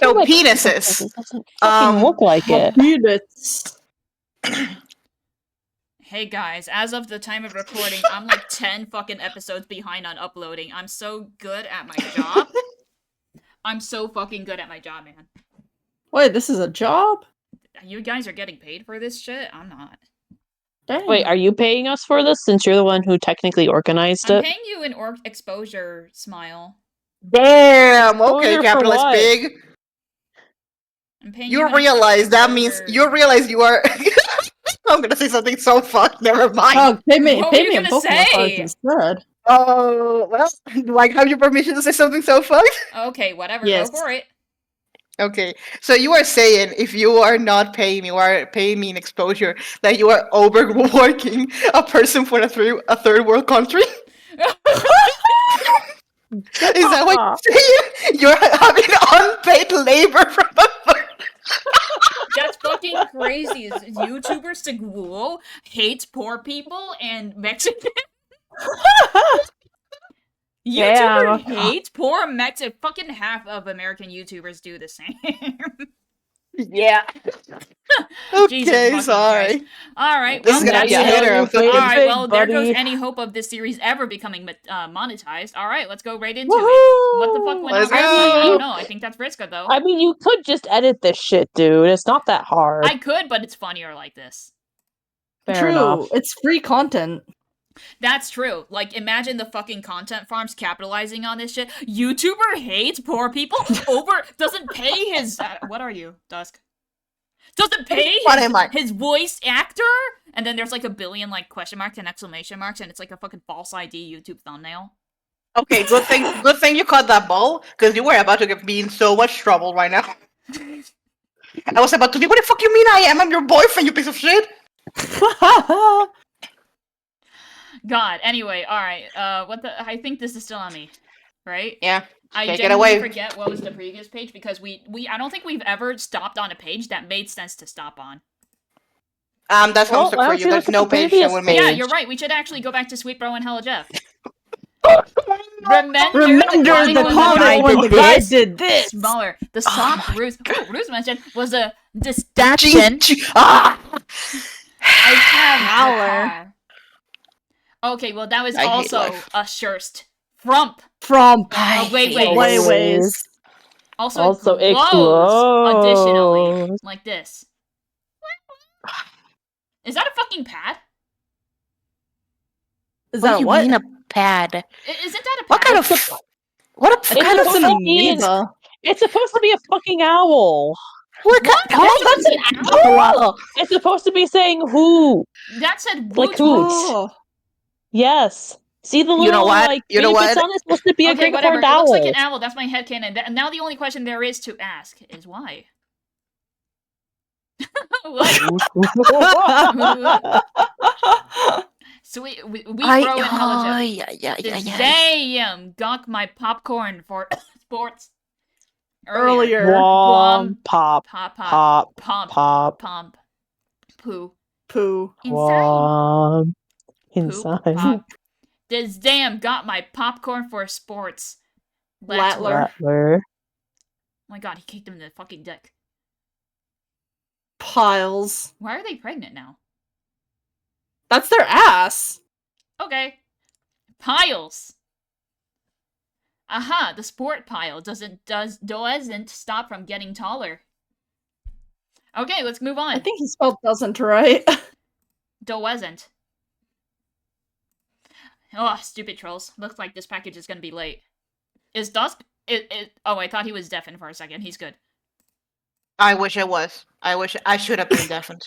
So Look at my penises. It doesn't fucking look like it. Penis. Hey guys, as of the time of recording, I'm like 10 fucking episodes behind on uploading. I'm so good at my job. I'm so fucking good at my job, man. Wait, this is a job? You guys are getting paid for this shit? I'm not. Dang. Wait, are you paying us for this since you're the one who technically organized I'm it? paying you an exposure, Smile. Damn. Okay, Exposure for capitalist what? pig. I'm paying You an realize that means exposure. you realize you are. I'm gonna say something so fucked. Never mind. Oh, pay me What were you in gonna Pokemon cards say? instead. Oh, well, do I have your permission to say something so fucked? Okay, whatever, Yes. go for it. Okay, so you are saying if you are not paying me, you are paying me in exposure, that you are overworking a person for a third world country? Is that what you're saying? You're having unpaid labor from a That's fucking crazy. YouTuber Seguo hates poor people and Mexican. YouTuber hates poor Mexican. Fucking half of American YouTubers do the same. Yeah. Jesus Okay, fucking sorry. Christ. Alright, This well, is gonna be a that's- hitter. I'm so Wait, Alright, big well, there goes buddy. any hope of this series ever becoming monetized. Alright, let's go right into Woohoo! it. What the fuck went Let's on last time? I go! don't know. I think that's Vriska, though. I mean, you could just edit this shit, dude. It's not that hard. I could, but it's funnier like this. Fair True. enough. It's free content. That's true. Like, imagine the fucking content farms capitalizing on this shit. YouTuber hates poor people doesn't pay his what are you, Dusk? Doesn't pay What am I? his voice actor? And then there's like a billion like question marks and exclamation marks, and it's like a fucking false ID YouTube thumbnail. Okay, good thing you caught that ball, because you were about to be in so much trouble right now. I was about to be, what the fuck you mean I am? I'm your boyfriend, you piece of shit! God, anyway, alright, I think this is still on me, right? Yeah, I take it genuinely away. forget what was the previous page, because I don't think we've ever stopped on a page that made sense to stop on. That's Well, Homestuck why for don't you. you There's look at no the page that previous would page? make Yeah, you're right, we should actually go back to Sweet Bro and Hella Jeff. Remember the comment when the guy did this. Smaller. The song Ruse mentioned was a distraction. Ah! I have Howler. the car. Okay, well that was I hate also life. a Shurst. Frump. From Oh, wait. Wayways. Also, it glows. glows. Additionally, like this. Is that a fucking pad? Is that What do you mean a pad? Isn't that a pad? What kind of what It's kind of supposed to be- amoeba? It's supposed to be a fucking owl. what kind Oh, that's an owl! It's supposed to be saying who. That said Like Woot who? Woot. Oh. Yes. See the little, You know what? like, You know baby bits what? on it? It's supposed to be a Okay, great whatever. horned It owl. looks like an owl. That's my headcanon. And now the only question there is to ask is why. What? Sweet, we throw in hella Damn, gunk my popcorn for sports. Earlier. Wom, pop, Pop, pop, pump, pop, pump, poo. Poo. Inside. wom. Poop, Inside. pop. This damn got my popcorn for sports. Latler. Rattler. Oh my god, he kicked him in the fucking dick. Piles. Why are they pregnant now? That's their ass. Okay. Piles. Aha, the sport pile doesn't stop from getting taller. Okay, let's move on. I think he spelled doesn't right. Doesn't. Oh, stupid trolls. Looks like this package is gonna be late. Is Dusk? Oh, I thought he was deafened for a second. He's good. I wish I was. I wish I should have been deafened.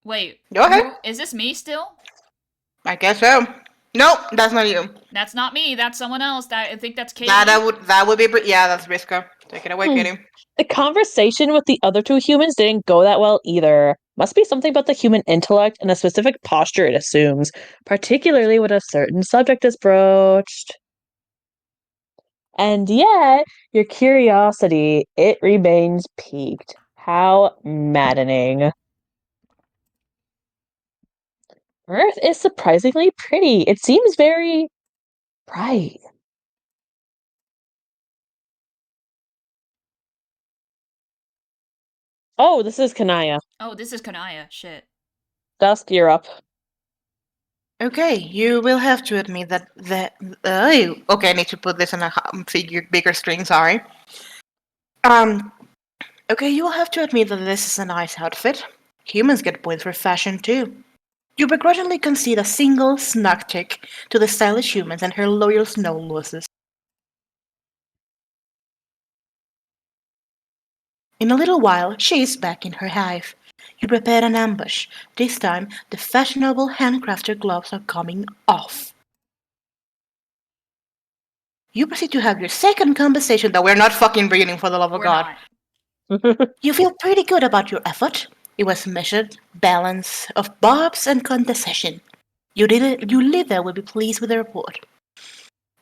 Wait. Go ahead. Is this me still? I guess so. Nope, that's not you. That's not me. That's someone else. I think that's Katie. That would be yeah. That's Briscoe. Take it away, Katie. The conversation with the other two humans didn't go that well either. Must be something about the human intellect and a specific posture it assumes, particularly when a certain subject is broached. And yet, your curiosity, it remains piqued. How maddening. Earth is surprisingly pretty. It seems very bright. Oh, this is Kanaya. Oh, this is Kanaya. Shit. Dusk, you're up. Okay, you will have to admit that okay, I need to put this in a bigger string. Sorry. Okay, you will have to admit that this is a nice outfit. Humans get points for fashion too. You begrudgingly concede a single snug tick to the stylish humans and her loyal snow losses. In a little while, she is back in her hive. You prepared an ambush. This time, the fashionable handcrafted gloves are coming off. You proceed to have your second conversation that we're not fucking reading for the love of We're God. not. You feel pretty good about your effort. It was measured, balance of barbs and condescension. Your leader will be pleased with the report.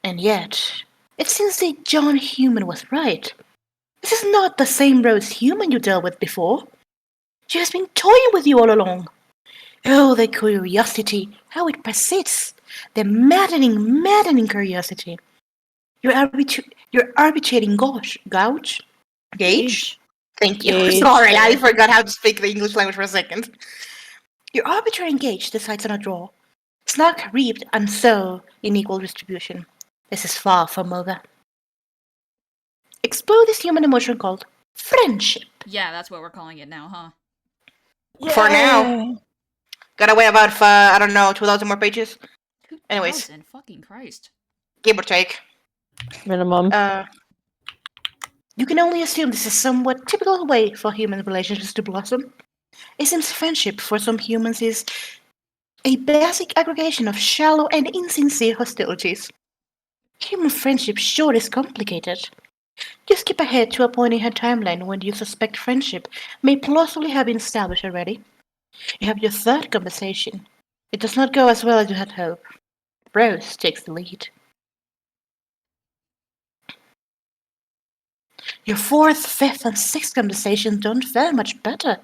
And yet, it seems the John human was right. This is not the same Rose human you dealt with before. She has been toying with you all along. Oh, the curiosity, how it persists. The maddening curiosity. Your arbitrating gauge? Thank you. Gauge. Sorry, I forgot how to speak the English language for a second. Your arbitrary gauge decides on a draw. Snug reaped and sow in equal distribution. This is far from over. Explore this human emotion called friendship. Yeah, that's what we're calling it now, huh? For now. Gotta wait about, I don't know, 2,000 more pages? Anyways. 2,000? Fucking Christ. Give or take. Minimum. You can only assume this is somewhat typical way for human relationships to blossom. It seems friendship for some humans is a basic aggregation of shallow and insincere hostilities. Human friendship sure is complicated. You skip ahead to a point in her timeline when you suspect friendship may plausibly have been established already. You have your third conversation. It does not go as well as you had hoped. Rose takes the lead. Your fourth, fifth, and sixth conversations don't fare much better.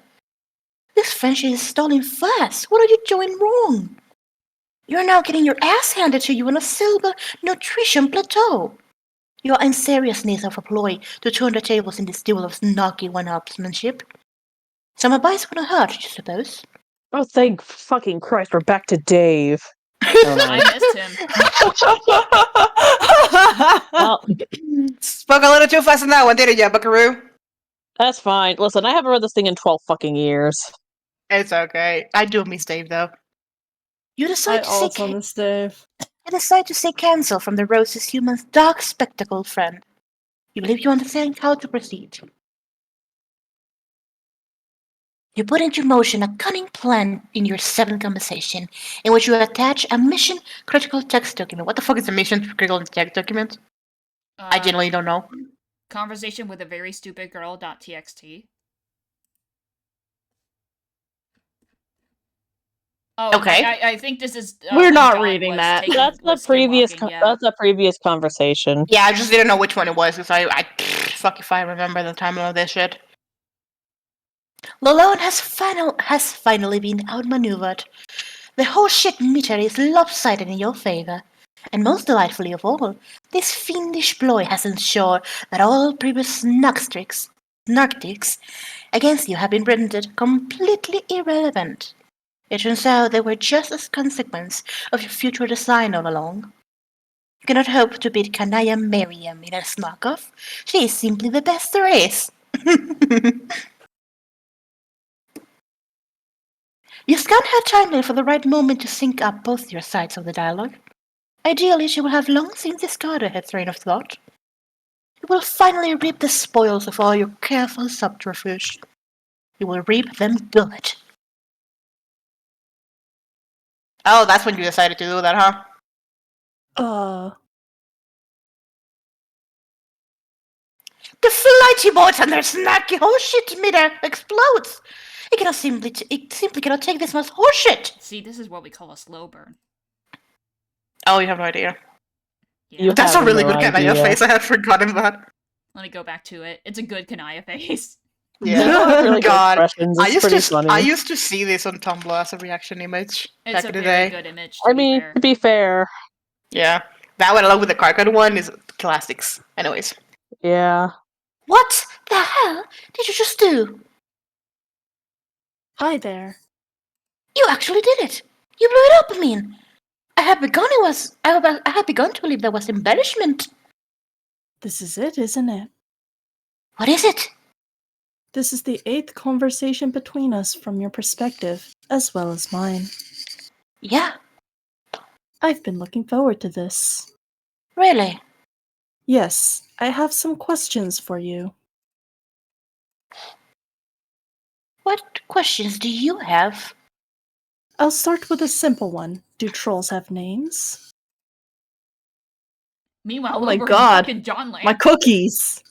This friendship is stalling fast. What are you doing wrong? You're now getting your ass handed to you on a silver nutrition plateau. Your unseriousness of a ploy to 200 tables in this duel of snarky one-upsmanship. Some advice wouldn't hurt, you suppose? Oh, thank fucking Christ, we're back to Dave. Oh, no. I missed him. Well, Spoke a little too fast on that one, didn't you, Buckaroo? that's fine. Listen, I haven't read this thing in 12 fucking years. It's okay. I do miss Dave, though. You I decide also miss Dave. to seek counsel from the Rose's human's dark spectacled friend. You believe you understand how to proceed. You put into motion a cunning plan in your seventh conversation, in which you attach a mission-critical text document. What the fuck is a mission-critical text document? I genuinely don't know. Conversation with a very stupid girl.txt. Oh, Okay. I think this is. We're when not John reading was that. taking- That's was the previous. skinwalking, yeah. That's the previous conversation. Yeah, I just didn't know which one it was, because I fuck if I remember the timeline of this shit. Lalone has finally been outmaneuvered. The whole shit meter is lopsided in your favor. And most delightfully of all, this fiendish ploy has ensured that all previous snarkticks against you have been rendered completely irrelevant. It turns out they were just as consequence of your future design all along. You cannot hope to beat Kanaya Miriam in a smock-off. She is simply the best there is. You scan her timeline for the right moment to sync up both your sides of the dialogue. Ideally, she will have long since discarded her train of thought. You will finally reap the spoils of all your careful subterfuge. You will reap them good. Oh, that's when you decided to do that, huh? The flighty boats and their snacky horseshit meter explodes. It simply cannot take this much horseshit. See, this is what we call a slow burn. Oh, you have no idea. Yeah. You That's a have really no good Kanaya idea. face. I had forgotten that. Let me go back to it. It's a good Kanaya face. Yeah. Really good God. expressions. I It's pretty funny. used to see this on Tumblr as a reaction image It's back a in the very day. good image. I mean, to be fair, Yeah. That one along with the Carcad one is classics. Anyways. yeah. What the hell did you just do? Hi there. You actually did it! You blew it up, I mean! I had begun to believe there was embellishment. This is it, isn't it? What is it? This is the 8th conversation between us from your perspective, as well as mine. Yeah, I've been looking forward to this. really. Yes, I have some questions for you. What questions do you have? I'll start with a simple one. Do trolls have names? Meanwhile, Oh my over in God. fucking John Land, My cookies!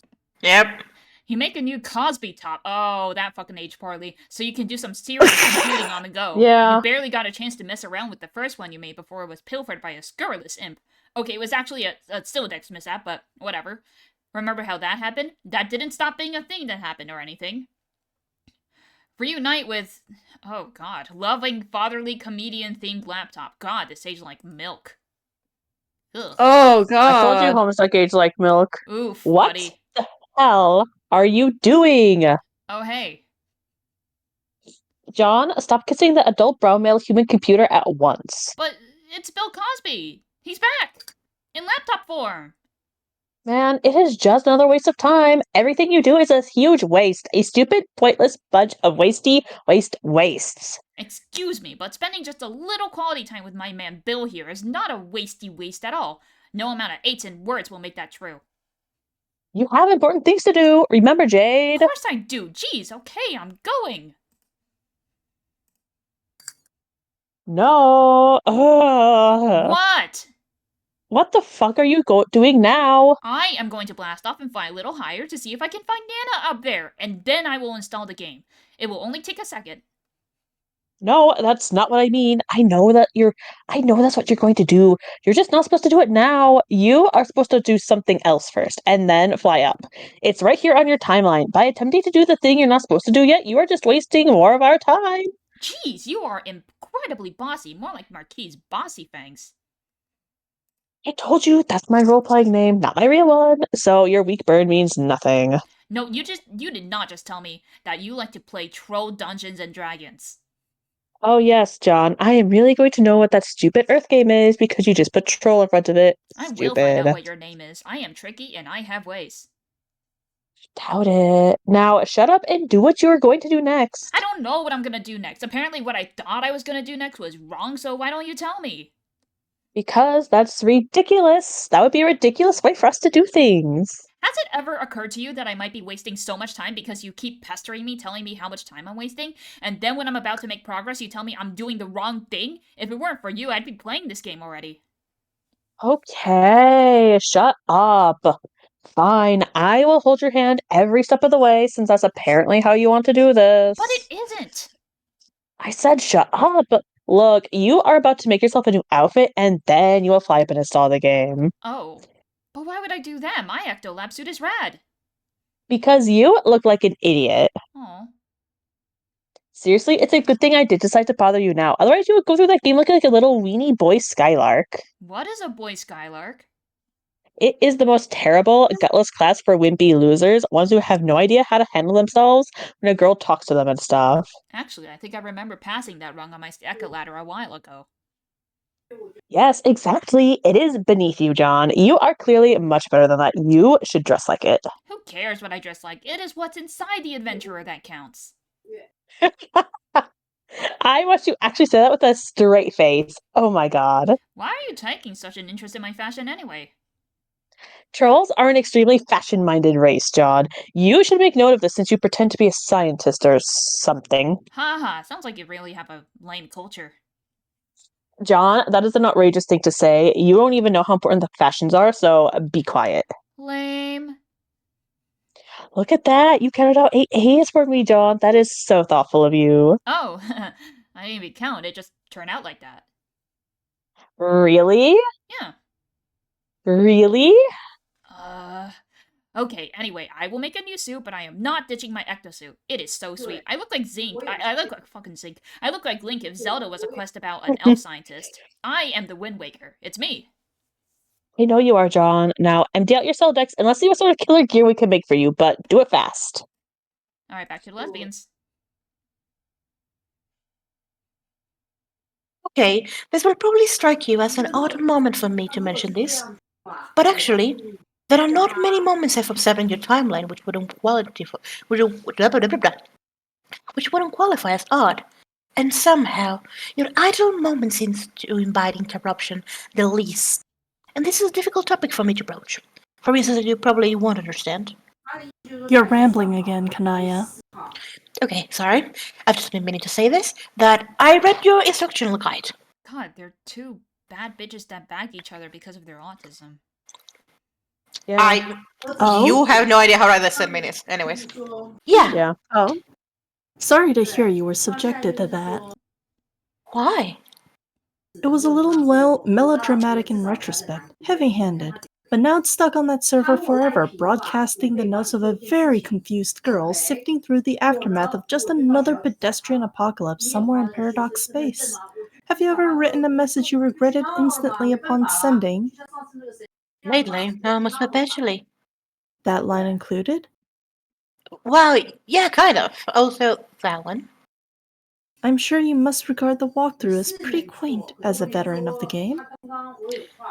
Yep. he make a new Cosby top. Oh, that fucking aged poorly. So you can do some serious computing on the go. Yeah. You barely got a chance to mess around with the first one you made before it was pilfered by a scurrilous imp. Okay, it was actually a Stilodex mishap, but whatever. Remember how that happened? That didn't stop being a thing that happened or anything. Reunite with, oh god, loving fatherly comedian-themed laptop. God, this tastes like milk. Ugh. Oh I told you God. Homestuck age like milk. Oof, What buddy. the hell are you doing? Oh, hey. John, stop kissing the adult brown male human computer at once. But it's Bill Cosby. He's back. In laptop form. Man, it is just another waste of time. Everything you do is a huge waste. A stupid, pointless bunch of wastes. Excuse me, but spending just a little quality time with my man Bill here is not a waste at all. No amount of 8s and words will make that true. You have important things to do. Remember, Jade? Of course I do. Jeez, okay, I'm going. No. Ugh. What? What the fuck are you doing now? I am going to blast off and fly a little higher to see if I can find Nana up there, and then I will install the game. It will only take a second. No, that's not what I mean. I know that's what you're going to do. You're just not supposed to do it now. You are supposed to do something else first and then fly up. It's right here on your timeline. By attempting to do the thing you're not supposed to do yet, you are just wasting more of our time. Jeez, you are incredibly bossy, more like Marquis Bossy Fangs. I told you that's my role-playing name, not my real one. So your weak burn means nothing. No, you did not just tell me that you like to play troll Dungeons and Dragons. Oh yes, John, I am really going to know what that stupid Earth game is because you just put troll in front of it. I Stupid. will find out what your name is. I am tricky and I have ways. Doubt it. Now shut up and do what you are going to do next. I don't know what I'm gonna do next. Apparently what I thought I was gonna do next was wrong, so why don't you tell me? Because that's ridiculous. That would be a ridiculous way for us to do things. Has it ever occurred to you that I might be wasting so much time because you keep pestering me, telling me how much time I'm wasting, and then when I'm about to make progress, you tell me I'm doing the wrong thing? If it weren't for you, I'd be playing this game already. Okay, shut up. Fine, I will hold your hand every step of the way since that's apparently how you want to do this. But it isn't! I said shut up. Look, you are about to make yourself a new outfit and then you will fly up and install the game. Oh. But why would I do that? My Ectolab suit is rad. Because you look like an idiot. Aw. Seriously, it's a good thing I did decide to bother you now. Otherwise, you would go through that game looking like a little weenie boy Skylark. What is a boy Skylark? It is the most terrible, gutless class for wimpy losers, ones who have no idea how to handle themselves when a girl talks to them and stuff. Actually, I think I remember passing that rung on my Echo ladder a while ago. Yes, exactly. It is beneath you, John. You are clearly much better than that. You should dress like it. Who cares what I dress like? It is what's inside the adventurer that counts. I want you to actually say that with a straight face. Oh my god. Why are you taking such an interest in my fashion anyway? Trolls are an extremely fashion-minded race, John. You should make note of this since you pretend to be a scientist or something. Haha, sounds like you really have a lame culture. John, that is an outrageous thing to say. You don't even know how important the fashions are, so be quiet. Lame. Look at that. You counted out 8 A's for me, John. That is so thoughtful of you. Oh, I didn't even count. It just turned out like that. Really? Yeah. Really? Okay, anyway, I will make a new suit, but I am not ditching my Ecto suit. It is so sweet. I look like Zinc. I look like fucking Zinc. I look like Link if Zelda was a quest about an elf scientist. I am the Wind Waker. It's me. I know you are, John. Now, empty out your cell decks and let's see what sort of killer gear we can make for you, but do it fast. Alright, back to the lesbians. Okay, this will probably strike you as an odd moment for me to mention this, but actually, there are not many moments I've observed in your timeline which wouldn't qualify as odd. And somehow, your idle moment seems to invite interruption the least. And this is a difficult topic for me to broach, for reasons that you probably won't understand. You're rambling again, Kanaya. Okay, sorry. I've just been meaning to say this, that I read your instructional guide. God, they're two bad bitches that bag each other because of their autism. Yeah. You have no idea how right this sentiment is. Anyways. Yeah. Yeah. Oh. Sorry to hear you were subjected to that. Why? It was a little melodramatic in retrospect, heavy-handed. But now it's stuck on that server forever, broadcasting the notes of a very confused girl sifting through the aftermath of just another pedestrian apocalypse somewhere in Paradox space. Have you ever written a message you regretted instantly upon sending? Lately, almost perpetually. That line included? Well, yeah, kind of. Also, that one. I'm sure you must regard the walkthrough as pretty quaint as a veteran of the game.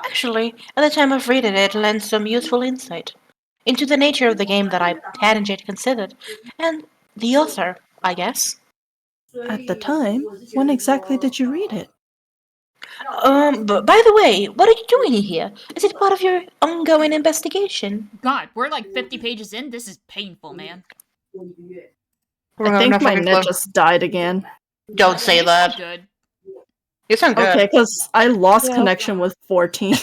Actually, at the time of reading it, lends some useful insight into the nature of the game that I hadn't yet considered, and the author, I guess. At the time, when exactly did you read it? But by the way, what are you doing here? Is it part of your ongoing investigation? God, we're like 50 pages in. This is painful, man. I think my net just died again. Don't say You sound that. good. You sound good. Okay, because I lost Yeah. connection with 14.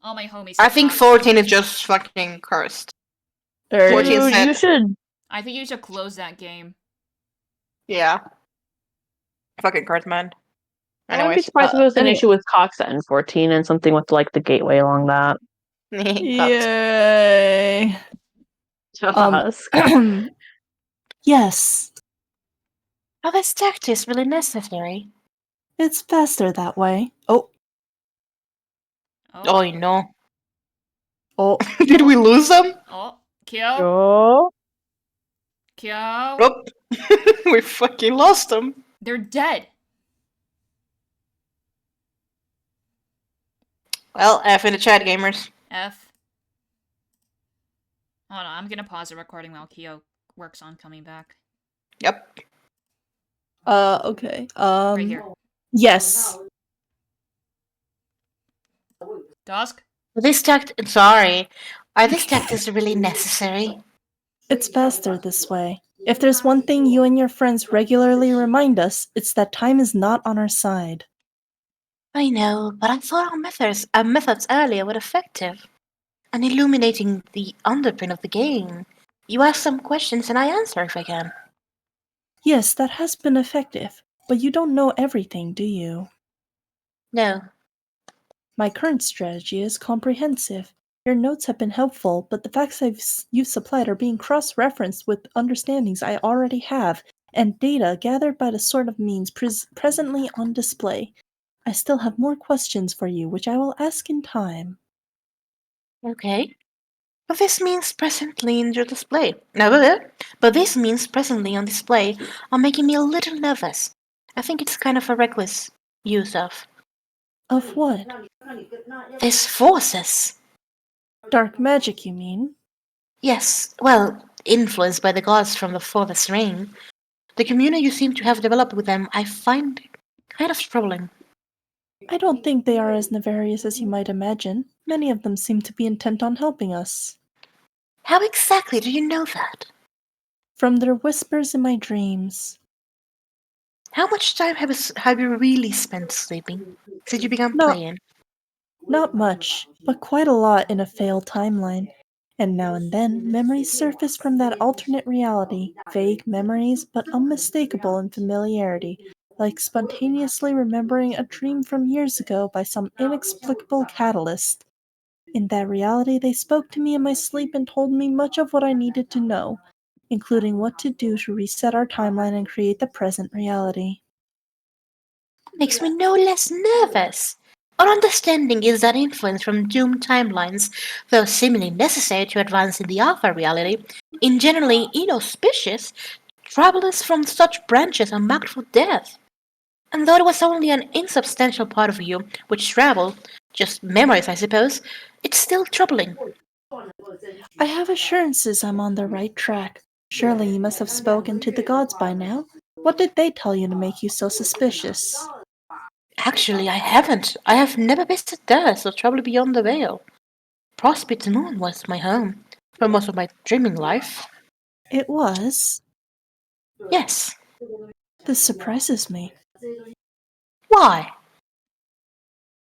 All my homies. I think suck. 14 is just fucking cursed. Or- 14 Dude, said- you should. I think you should close that game. Yeah. Fucking cursed, man. I wouldn't be Anyways. surprised if it was an anyway. issue with Cox in 14 and something with like the gateway along that. Yay. Dusk. Yes, Are this tactics really necessary? it's faster that way. Oh, Oh, no. oh, Did we lose them? Oh, Kyo. Oh. Kyo. Oh. We fucking lost them. They're dead. Well, F in the chat, gamers. F. Hold on, I'm gonna pause the recording while Kyo works on coming back. Yep. okay. Right here. Yes. Dusk? This tactics really necessary? It's faster this way. If there's one thing you and your friends regularly remind us, it's that time is not on our side. I know, but I thought our methods earlier were effective. And illuminating the underpin of the game. You ask some questions and I answer if I can. Yes, that has been effective, but you don't know everything, do you? No. My current strategy is comprehensive. Your notes have been helpful, but the facts you've supplied are being cross-referenced with understandings I already have, and data gathered by the sort of means presently on display. I still have more questions for you, which I will ask in time. Okay. But this means presently in your display. No, but this means presently on display are making me a little nervous. I think it's kind of a reckless use of Of what? these forces. Dark magic, you mean? Yes, well, influenced by the gods from the Farthest Ring. The community you seem to have developed with them, I find kind of troubling. I don't think they are as nefarious as you might imagine. Many of them seem to be intent on helping us. How exactly do you know that? From their whispers in my dreams. How much time have you really spent sleeping since you began No. playing? Not much, but quite a lot in a failed timeline. And now and then, memories surface from that alternate reality, vague memories, but unmistakable in familiarity, like spontaneously remembering a dream from years ago by some inexplicable catalyst. In that reality, they spoke to me in my sleep and told me much of what I needed to know, including what to do to reset our timeline and create the present reality. Makes me no less nervous. Our understanding is that influence from doomed timelines, though seemingly necessary to advance in the alpha reality, in generally inauspicious, travelers from such branches are marked for death. And though it was only an insubstantial part of you which traveled, just memories, I suppose, it's still troubling. I have assurances I'm on the right track. Surely you must have spoken to the gods by now. What did they tell you to make you so suspicious? Actually, I haven't. I have never visited there, so travel beyond the veil. Prospect Moon was my home for most of my dreaming life. It was? Yes. This surprises me. Why?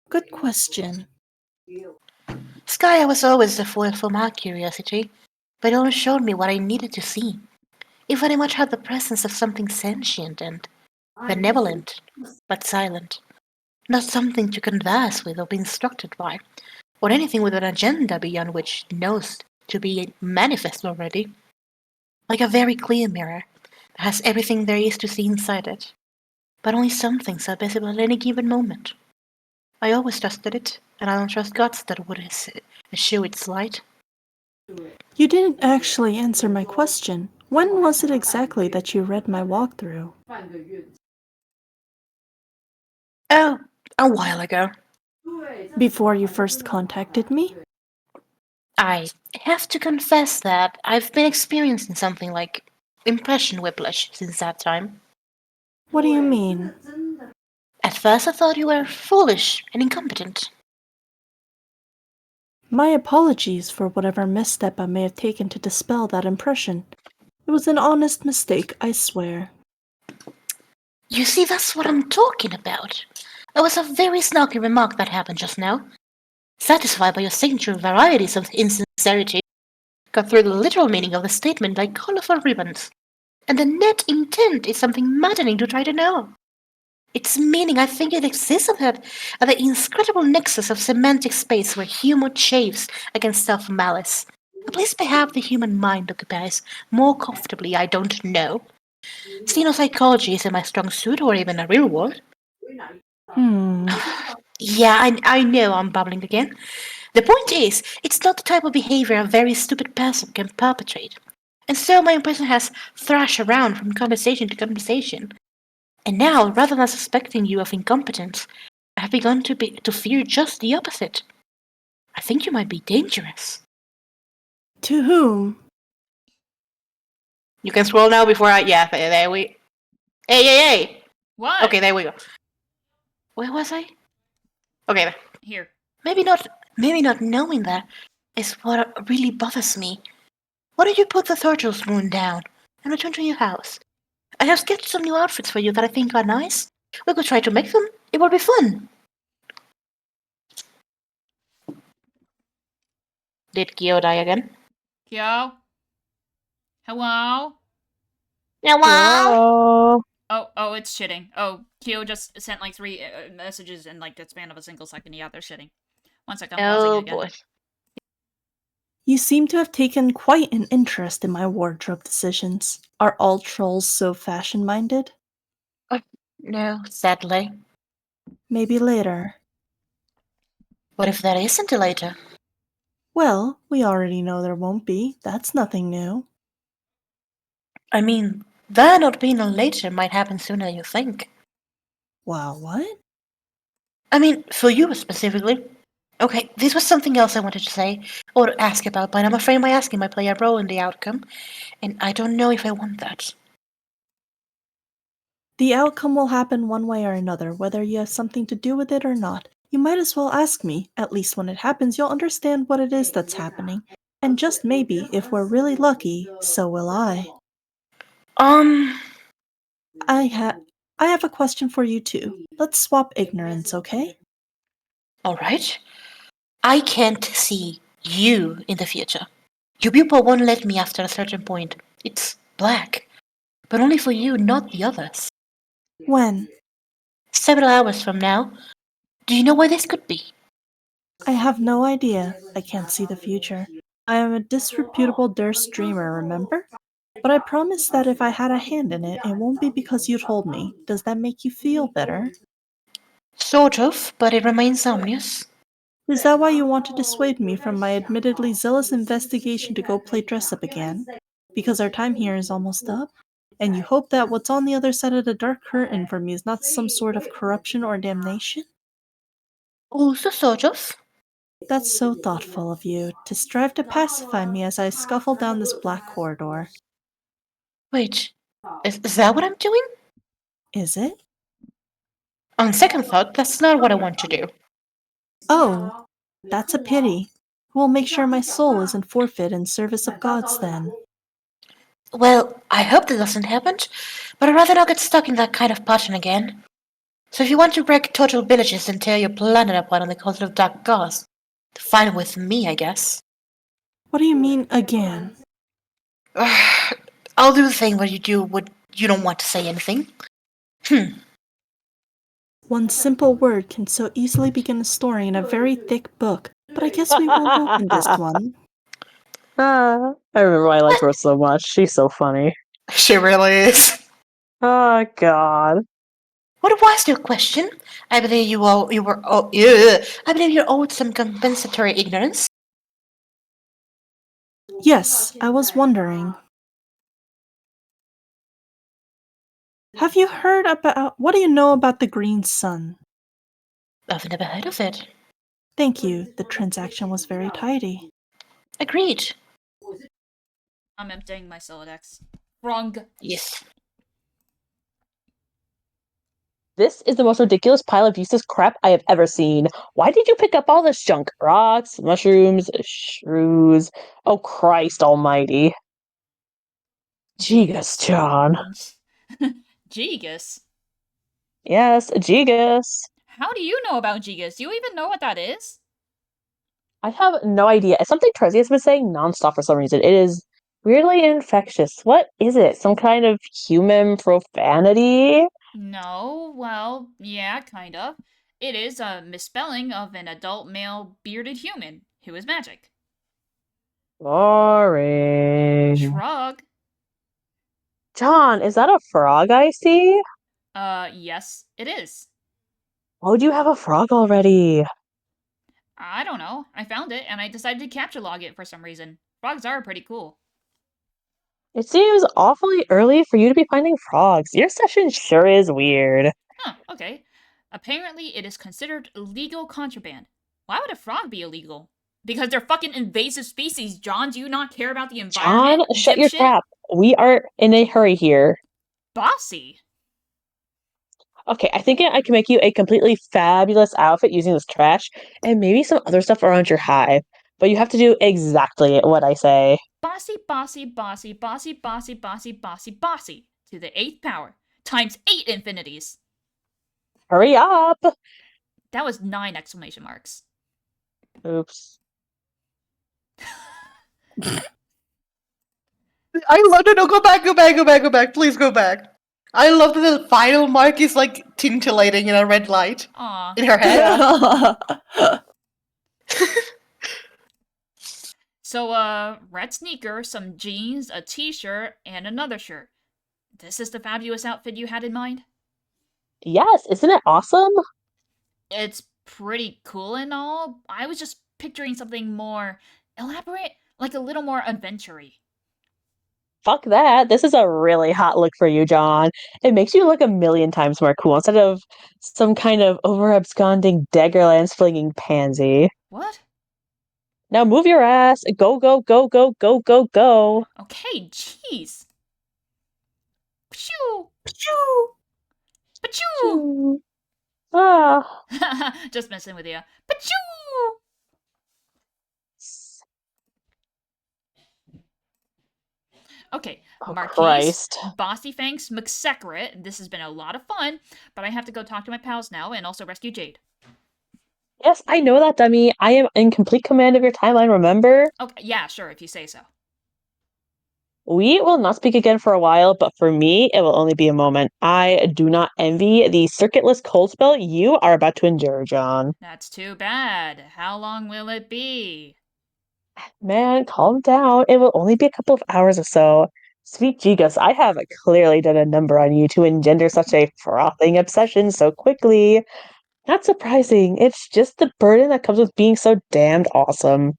Good question. Skya was always the foil for my curiosity, but it only showed me what I needed to see. It very much had the presence of something sentient and benevolent, but silent. Not something to converse with or be instructed by, or anything with an agenda beyond which it knows to be manifest already. Like a very clear mirror that has everything there is to see inside it, but only some things are visible at any given moment. I always trusted it, and I don't trust gods that would eschew its light. You didn't actually answer my question. When was it exactly that you read my walkthrough? Oh, a while ago. Before you first contacted me? I have to confess that I've been experiencing something like impression whiplash since that time. What do you mean? At first I thought you were foolish and incompetent. My apologies for whatever misstep I may have taken to dispel that impression. It was an honest mistake, I swear. You see, that's what I'm talking about. It was a very snarky remark that happened just now. Satisfied by your signature varieties of insincerity, got through the literal meaning of the statement like colorful ribbons. And the net intent is something maddening to try to know. Its meaning, I think it exists at the inscrutable nexus of semantic space where humor chafes against self-malice. A place perhaps the human mind occupies more comfortably, I don't know. Xenopsychology isn't my strong suit or even a real word. Yeah, I know I'm babbling again. The point is, it's not the type of behavior a very stupid person can perpetrate. And so my impression has thrashed around from conversation to conversation. And now, rather than suspecting you of incompetence, I have begun to fear just the opposite. I think you might be dangerous. To whom? You can scroll now before I... Yeah, there we... Hey! What? Okay, there we go. Where was I? Okay, Here. maybe not knowing that is what really bothers me. Why don't you put the turtle's moon down and return to your house? I have sketched some new outfits for you that I think are nice. We could try to make them. It will be fun. Did Gyo die again? Kyo? Hello? Hello. Oh, it's shitting. Oh, Kyo just sent like 3 messages in like the span of a single second. Yeah, they're shitting. 1 second, I'm pausing Oh again. boy. You seem to have taken quite an interest in my wardrobe decisions. Are all trolls so fashion-minded? No, sadly. Maybe later. What if there isn't a later? Well, we already know there won't be. That's nothing new. I mean, there not being a later might happen sooner than you think. Wow, what? I mean, for you specifically. Okay, this was something else I wanted to say, or to ask about, but I'm afraid my asking might play a role in the outcome, and I don't know if I want that. The outcome will happen one way or another, whether you have something to do with it or not. You might as well ask me. At least when it happens, you'll understand what it is that's happening. And just maybe, if we're really lucky, so will I. I have a question for you too. Let's swap ignorance, okay? Alright. I can't see you in the future. Your pupil won't let me after a certain point. It's black. But only for you, not the others. When? Several hours from now. Do you know where this could be? I have no idea. I can't see the future. I am a disreputable Durst dreamer, remember? But I promise that if I had a hand in it, it won't be because you told me. Does that make you feel better? Sort of, but it remains ominous. Is that why you want to dissuade me from my admittedly zealous investigation to go play dress up again? Because our time here is almost up? And you hope that what's on the other side of the dark curtain for me is not some sort of corruption or damnation? Also, sort of. That's so thoughtful of you, to strive to pacify me as I scuffle down this black corridor. Wait, is that what I'm doing? Is it? On second thought, that's not what I want to do. Oh, that's a pity. We'll make sure my soul isn't forfeit in service of gods then. Well, I hope that doesn't happen, but I'd rather not get stuck in that kind of pattern again. So if you want to wreck total villages and tear your planet apart on the cult of dark gods, fine with me, I guess. What do you mean, again? I'll do the thing where you do what you don't want to say anything. One simple word can so easily begin a story in a very thick book, but I guess we won't open this one. I remember why I liked her so much. She's so funny. She really is. Oh, God. What was your question? I believe I believe you're owed some compensatory ignorance. Yes, I was wondering. Have you heard about... What do you know about the Green Sun? I've never heard of it. Thank you. The transaction was very tidy. Agreed. I'm emptying my Celodex. Wrong. Yes. This is the most ridiculous pile of useless crap I have ever seen. Why did you pick up all this junk? Rocks, mushrooms, shrews. Oh, Christ almighty. Gigas, John. Gigas? Yes, Gigas. How do you know about Gigas? Do you even know what that is? I have no idea. It's something Trezzy has been saying nonstop for some reason. It is weirdly infectious. What is it? Some kind of human profanity? No, well, yeah, kind of. It is a misspelling of an adult male bearded human who is magic. Boring. Shrug. John, is that a frog I see? Yes, it is. Why would you have a frog already? I don't know. I found it and I decided to capture log it for some reason. Frogs are pretty cool. It seems awfully early for you to be finding frogs. Your session sure is weird. Huh, okay. Apparently, it is considered illegal contraband. Why would a frog be illegal? Because they're fucking invasive species, John. Do you not care about the John, environment? shut your dipshit? trap. We are in a hurry here. Bossy. Okay, I think I can make you a completely fabulous outfit using this trash and maybe some other stuff around your hive. But you have to do exactly what I say. Bossy, bossy, bossy, bossy, bossy, bossy, bossy, bossy. To the 8th power. Times 8 infinities. Hurry up! That was 9 exclamation marks. Oops. I love it. No, go back. Please go back. I love that the final mark is like tintillating in a red light Aw. in her head. So, red sneaker, some jeans, a t-shirt, and another shirt. This is the fabulous outfit you had in mind? Yes, isn't it awesome? It's pretty cool and all. I was just picturing something more elaborate, like a little more adventure-y. Fuck that. This is a really hot look for you, John. It makes you look a million times more cool instead of some kind of over-absconding Daggerlands flinging pansy. What? Now move your ass. Go, go, go, go, go, go, go. Okay, jeez. Pshoo! Phew! Pachoo! Ah. Just messing with you. Pachoo! Okay, Oh, Marquise, Christ. Bossy Fangs, McSecret. This has been a lot of fun, but I have to go talk to my pals now and also rescue Jade. Yes, I know that, dummy. I am in complete command of your timeline, remember? Okay, yeah, sure, if you say so. We will not speak again for a while, but for me, it will only be a moment. I do not envy the circuitless cold spell you are about to endure, John. That's too bad. How long will it be? Man, calm down. It will only be a couple of hours or so. Sweet Gigas, I have clearly done a number on you to engender such a frothing obsession so quickly. Not surprising. It's just the burden that comes with being so damned awesome.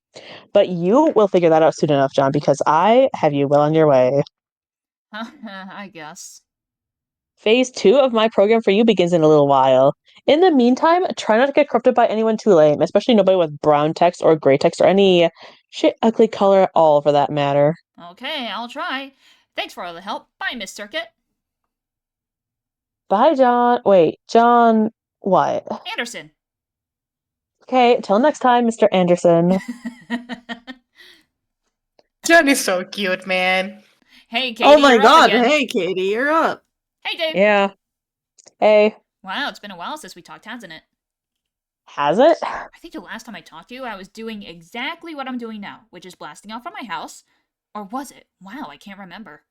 But you will figure that out soon enough, John, because I have you well on your way. I guess. Phase 2 of my program for you begins in a little while. In the meantime, try not to get corrupted by anyone too lame, especially nobody with brown text or gray text or any shit ugly color at all for that matter. Okay, I'll try. Thanks for all the help. Bye, Miss Circuit. Bye, John. Wait, John, what? Anderson. Okay, till next time, Mr. Anderson. John is so cute, man. Hey, Katie, Oh my you're up god, again. hey Katie, you're up. Hey, Dave. Yeah. Hey, Wow, it's been a while since we talked, hasn't it? has it? I think the last time I talked to you, I was doing exactly what I'm doing now, which is blasting off from my house. Or was it? Wow, I can't remember.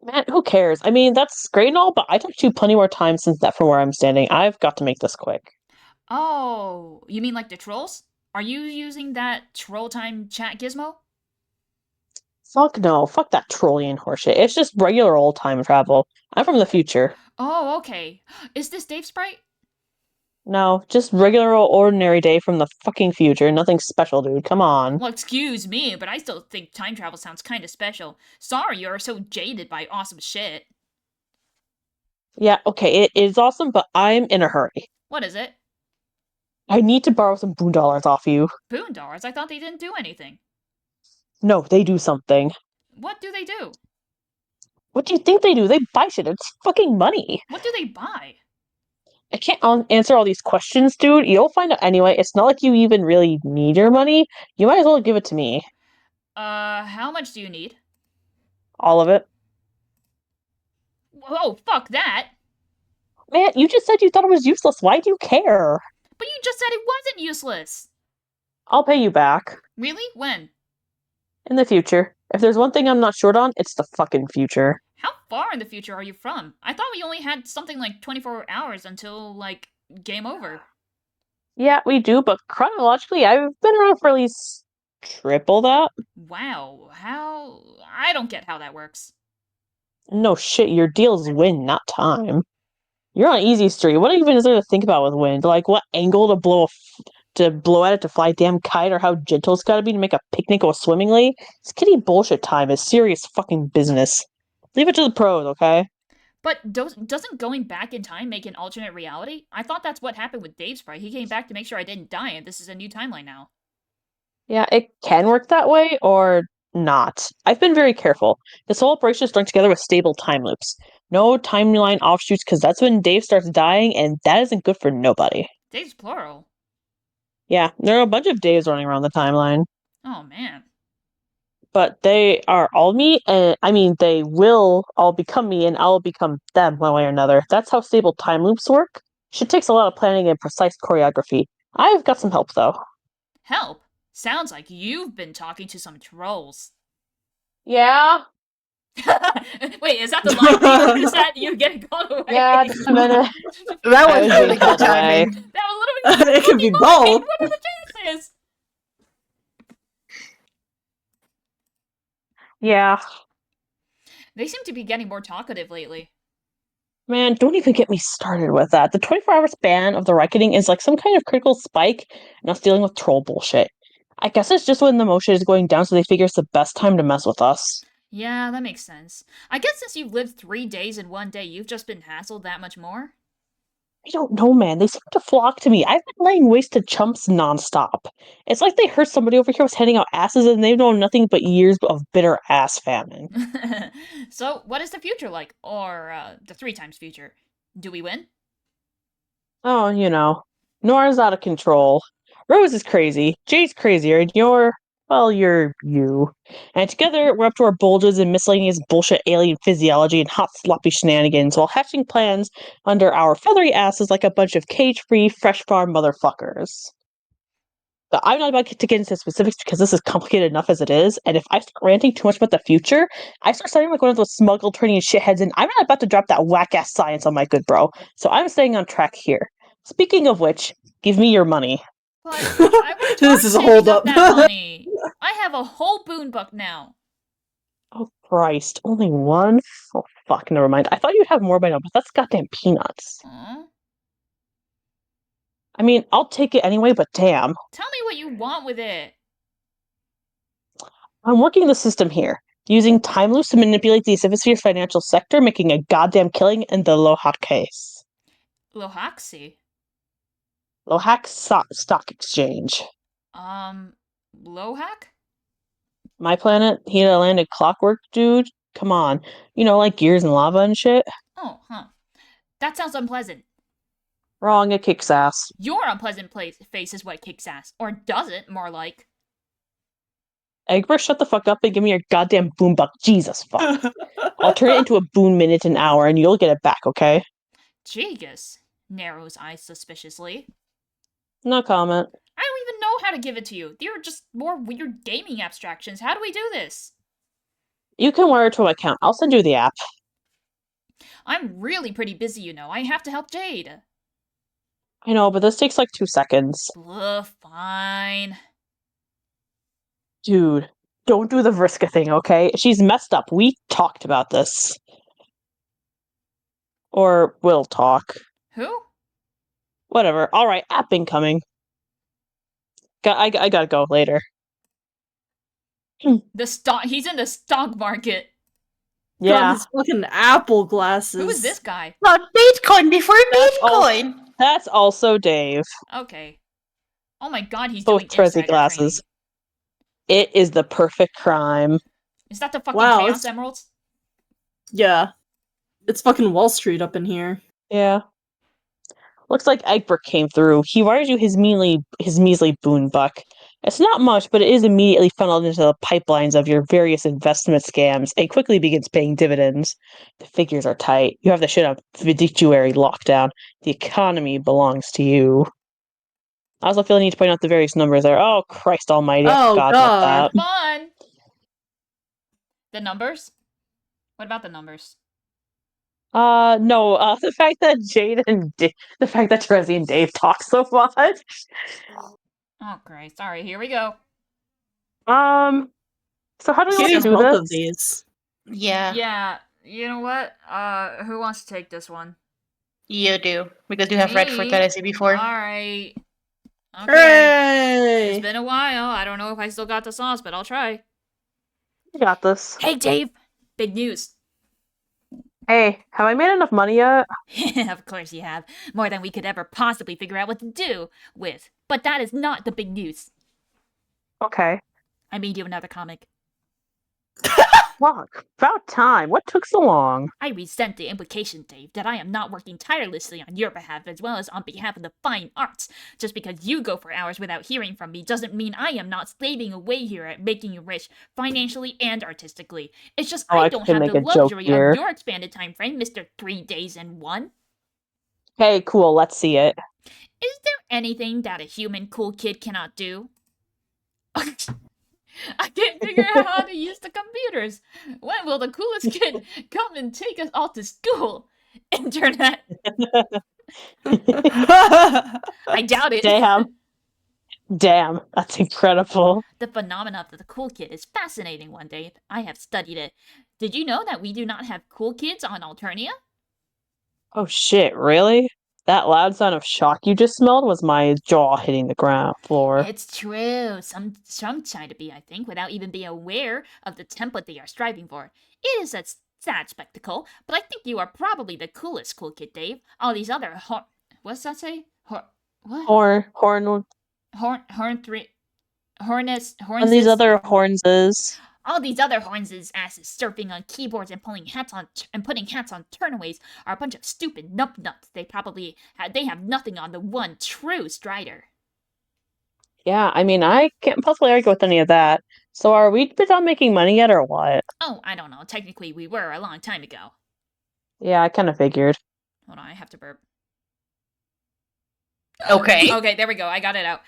Man, who cares? I mean, that's great and all, but I talked to you plenty more times since that from where I'm standing. I've got to make this quick. Oh, you mean like the trolls? Are you using that troll time chat gizmo? Fuck no. Fuck that trolling horseshit. It's just regular old time travel. I'm from the future. Oh, okay. Is this Dave Sprite? No, just regular old ordinary day from the fucking future. Nothing special, dude. Come on. Well, excuse me, but I still think time travel sounds kind of special. Sorry you're so jaded by awesome shit. Yeah, okay, it is awesome, but I'm in a hurry. What is it? I need to borrow some boondollars off you. Boondars? I thought they didn't do anything. No, they do something. What do they do? What do you think they do? They buy shit. It's fucking money. What do they buy? I can't answer all these questions, dude. You'll find out anyway. It's not like you even really need your money. You might as well give it to me. How much do you need? All of it. Oh, fuck that! Man, you just said you thought it was useless. Why do you care? But you just said it wasn't useless! I'll pay you back. Really? When? In the future. If there's one thing I'm not short on, it's the fucking future. How far in the future are you from? I thought we only had something like 24 hours until, like, game over. Yeah, we do, but chronologically, I've been around for at least triple that. Wow, how. I don't get how that works. No shit, your deal's wind, not time. You're on easy street. What even is there to think about with wind? Like what angle to blow at it to fly a damn kite, or how gentle it's gotta be to make a picnic go swimmingly? It's kiddie bullshit time is serious fucking business. Leave it to the pros, okay? But doesn't going back in time make an alternate reality? I thought that's what happened with Dave Sprite. He came back to make sure I didn't die, and this is a new timeline now. Yeah, it can work that way, or not. I've been very careful. This whole operation is strung together with stable time loops. No timeline offshoots, because that's when Dave starts dying, and that isn't good for nobody. Dave's plural. Yeah, there are a bunch of Daves running around the timeline. Oh, man. But they are all me, and I mean, they will all become me, and I'll become them one way or another. That's how stable time loops work. Shit takes a lot of planning and precise choreography. I've got some help, though. Help? Sounds like you've been talking to some trolls. Yeah? Wait, is that the line thing, or is that you getting called away? Yeah, just a minute. That I was was really being good called away. timing. That was literally It could be fucking both. mine. What are the chances? Yeah. They seem to be getting more talkative lately. Man, don't even get me started with that. The 24-hour span of the reckoning is like some kind of critical spike in us dealing with troll bullshit. I guess it's just when the motion is going down, so they figure it's the best time to mess with us. Yeah, that makes sense. I guess since you've lived 3 days in one day, you've just been hassled that much more? I don't know, man. They seem to flock to me. I've been laying waste to chumps nonstop. It's like they heard somebody over here was handing out asses and they've known nothing but years of bitter ass famine. So, what is the future like? Or, the 3 times future? Do we win? Oh, you know. Nora's out of control. Rose is crazy. Jade's crazier, and you're you. And together, we're up to our bulges in miscellaneous bullshit alien physiology and hot sloppy shenanigans while hatching plans under our feathery asses like a bunch of cage-free, fresh farm motherfuckers. But I'm not about to get into specifics because this is complicated enough as it is, and if I start ranting too much about the future, I start sounding like one of those smuggle turning shitheads, and I'm not about to drop that whack-ass science on my good bro. So I'm staying on track here. Speaking of which, give me your money. But I worked This hard is a saving hold up up. that money. I have a whole boon buck now. Oh Christ, only one? Oh fuck, never mind. I thought you'd have more by now, but that's goddamn peanuts. Aw. I mean, I'll take it anyway, but damn. Tell me what you want with it. I'm working the system here. Using time loops to manipulate the Civisphere financial sector, making a goddamn killing in the Lohak case. Lohaxi. Lohak Stock Exchange. Lohak? My planet, he landed clockwork, dude. Come on. You know, like gears and lava and shit. Oh, huh. That sounds unpleasant. Wrong, it kicks ass. Your unpleasant face is what kicks ass. Or does it, more like. Egbert, shut the fuck up and give me your goddamn boom buck. Jesus fuck. I'll turn it into a boon minute an hour and you'll get it back, okay? Jigus narrows eyes suspiciously. No comment. I don't even know how to give it to you. They're just more weird gaming abstractions. How do we do this? You can wire to my account. I'll send you the app. I'm really pretty busy, you know. I have to help Jade. I know, but this takes like 2 seconds. Fine. Dude, don't do the Vriska thing, okay? She's messed up. We talked about this. Or will talk. Who? Whatever. Alright, app incoming. I gotta go later. He's in the stock market. Got Yeah. his fucking Apple glasses. Who is this guy? Not Bitcoin before Bitcoin. That's also Dave. Okay. Oh my god, he's Both doing Trezzy insider glasses. trading. It is the perfect crime. Is that the fucking Wow, Chaos it's- Emeralds? Yeah. It's fucking Wall Street up in here. Yeah. Looks like Egbert came through. He wires you his measly boon buck. It's not much, but it is immediately funneled into the pipelines of your various investment scams and quickly begins paying dividends. The figures are tight. You have the shit on fiduciary lockdown. The economy belongs to you. I also feel the need to point out the various numbers there. Oh, Christ almighty. I Oh, forgot God. about that. Fun! The numbers? What about the numbers? No, the fact that the fact that Trezzy and Dave talk so much. Oh, great. Sorry, here we go. So how do we He want to needs do both this? of these. Yeah, Yeah, you know what? Who wants to take this one? you do. Because you have read for Me? Tennessee before. Alright. Okay. Hooray! It's been a while. I don't know if I still got the sauce, but I'll try. You got this. Hey, Dave! Big news. Hey, have I made enough money yet? Of course you have. More than we could ever possibly figure out what to do with. But that is not the big news. Okay. I made you another comic. Fuck. About time. What took so long? I resent the implication, Dave, that I am not working tirelessly on your behalf as well as on behalf of the fine arts. Just because you go for hours without hearing from me doesn't mean I am not slaving away here at making you rich, financially and artistically. It's just Oh, I I don't can have make the a joke luxury here. of your expanded time frame, Mr. 3 days and 1. Hey, cool. Let's see it. Is there anything that a human cool kid cannot do? I can't figure out how to use the computers. When will the coolest kid come and take us all to school? Internet. I doubt it. Damn. That's incredible. The phenomenon of the cool kid is fascinating one day. I have studied it. Did you know that we do not have cool kids on Alternia? Oh shit, really? That loud sound of shock you just smelled was my jaw hitting the ground floor. It's true. Some try to be, I think, without even being aware of the template they are striving for. It is a sad spectacle, but I think you are probably the coolest cool kid, Dave. All these other what's that say? And these other hornses. All these other horns' asses surfing on keyboards and putting hats on turnaways are a bunch of stupid nuts. They have nothing on the one true Strider. Yeah, I mean, I can't possibly argue with any of that. So are we done making money yet or what? Oh, I don't know. Technically, we were a long time ago. Yeah, I kind of figured. Hold on, I have to burp. Okay. Okay, there we go. I got it out.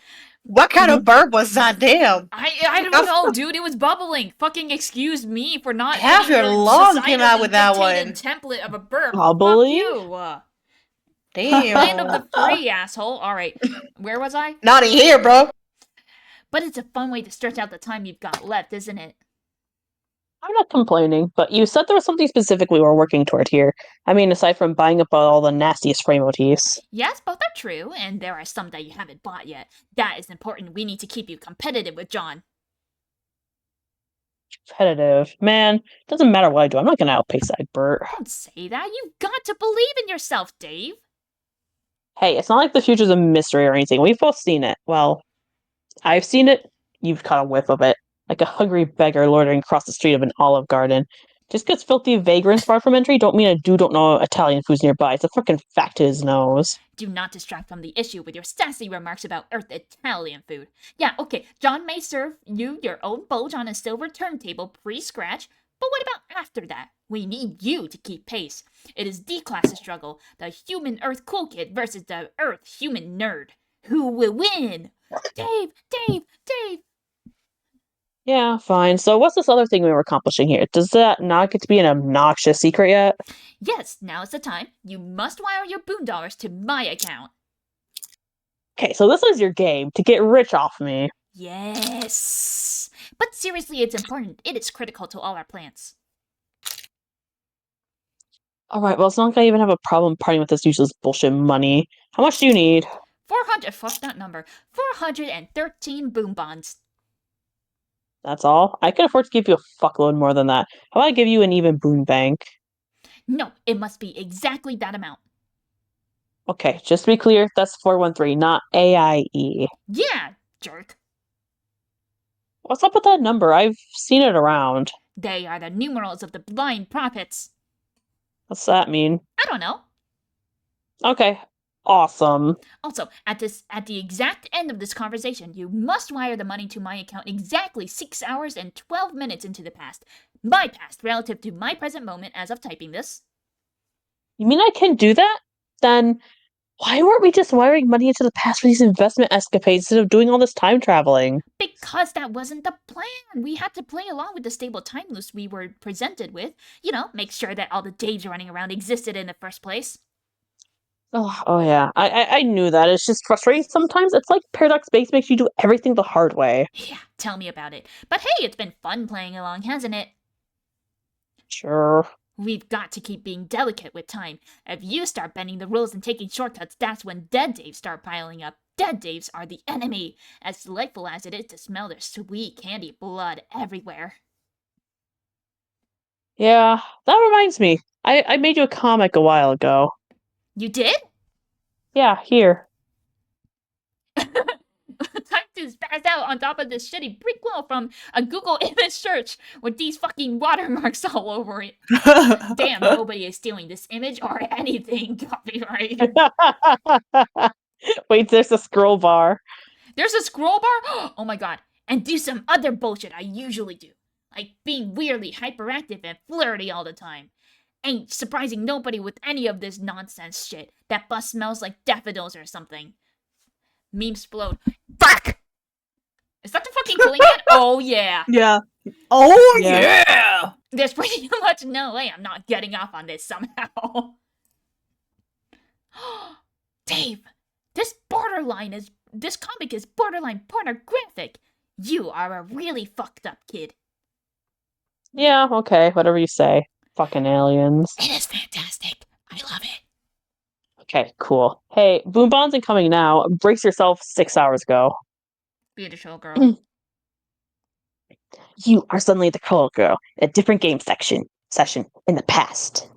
What kind of burp was that? Damn. I don't know, dude. It was bubbling. Fucking excuse me for not. Half your getting lung came out societally with that dictated one. Template of a burp. Bubbly? Fuck you. Damn. Land of the free, asshole. All right, where was I? Not in here, bro. But it's a fun way to stretch out the time you've got left, isn't it? I'm not complaining, but you said there was something specific we were working toward here. I mean, aside from buying up all the nastiest frame motifs. Yes, both are true, and there are some that you haven't bought yet. That is important. We need to keep you competitive with John. Competitive. Man, doesn't matter what I do. I'm not gonna outpace Egbert. Don't say that. You've got to believe in yourself, Dave. Hey, it's not like the future's a mystery or anything. We've both seen it. Well, I've seen it. You've caught a whiff of it. Like a hungry beggar loitering across the street of an Olive Garden. Just because filthy vagrants barred from entry don't mean a dude don't know Italian food's nearby. It's a frickin' fact to his nose. Do not distract from the issue with your sassy remarks about Earth Italian food. Yeah, okay, John may serve you your own bulge on a silver turntable pre-scratch, but what about after that? We need you to keep pace. It is the class struggle, the human Earth cool kid versus the Earth human nerd. Who will win? Dave! Yeah, fine. So what's this other thing we were accomplishing here? Does that not get to be an obnoxious secret yet? Yes, now is the time. You must wire your boondollars to my account. Okay, so this is your game to get rich off me. Yes. But seriously, it's important. It is critical to all our plans. Alright, well, it's not like I even have a problem parting with this useless bullshit money. How much do you need? 400, fuck that number. 413 boom bonds. That's all? I can afford to give you a fuckload more than that. How about I give you an even boon bank? No, it must be exactly that amount. Okay, just to be clear, that's 413, not AIE. Yeah, jerk. What's up with that number? I've seen it around. They are the numerals of the blind prophets. What's that mean? I don't know. Okay, awesome. Also, at the exact end of this conversation, you must wire the money to my account exactly 6 hours and 12 minutes into the past. My past relative to my present moment as of typing this. You mean I can do that? Then why weren't we just wiring money into the past for these investment escapades instead of doing all this time traveling? Because that wasn't the plan. We had to play along with the stable time loose we were presented with. You know, make sure that all the Daves running around existed in the first place. Oh yeah, I knew that. It's just frustrating sometimes. It's like Paradox Base makes you do everything the hard way. Yeah, tell me about it. But hey, it's been fun playing along, hasn't it? Sure. We've got to keep being delicate with time. If you start bending the rules and taking shortcuts, that's when dead Daves start piling up. Dead Daves are the enemy, as delightful as it is to smell their sweet candy blood everywhere. Yeah, that reminds me. I made you a comic a while ago. You did? Yeah, here. Time to spaz out on top of this shitty brick wall from a Google image search with these fucking watermarks all over it. Damn, nobody is stealing this image or anything. Copyright. Wait, there's a scroll bar. There's a scroll bar? Oh my god. And do some other bullshit I usually do. Like being weirdly hyperactive and flirty all the time. Ain't surprising nobody with any of this nonsense shit. That bus smells like daffodils or something. Memes explode. Fuck! Is that the fucking killing it? Oh yeah. Yeah. Oh, Yeah. yeah! There's pretty much no way I'm not getting off on this somehow. Dave, this comic is borderline pornographic. You are a really fucked up kid. Yeah, okay, whatever you say. Fucking aliens. It is fantastic. I love it. Okay, cool. Hey, Boom Bonds incoming now. Brace yourself 6 hours ago. Beautiful girl. You are suddenly the color girl in a different game session in the past.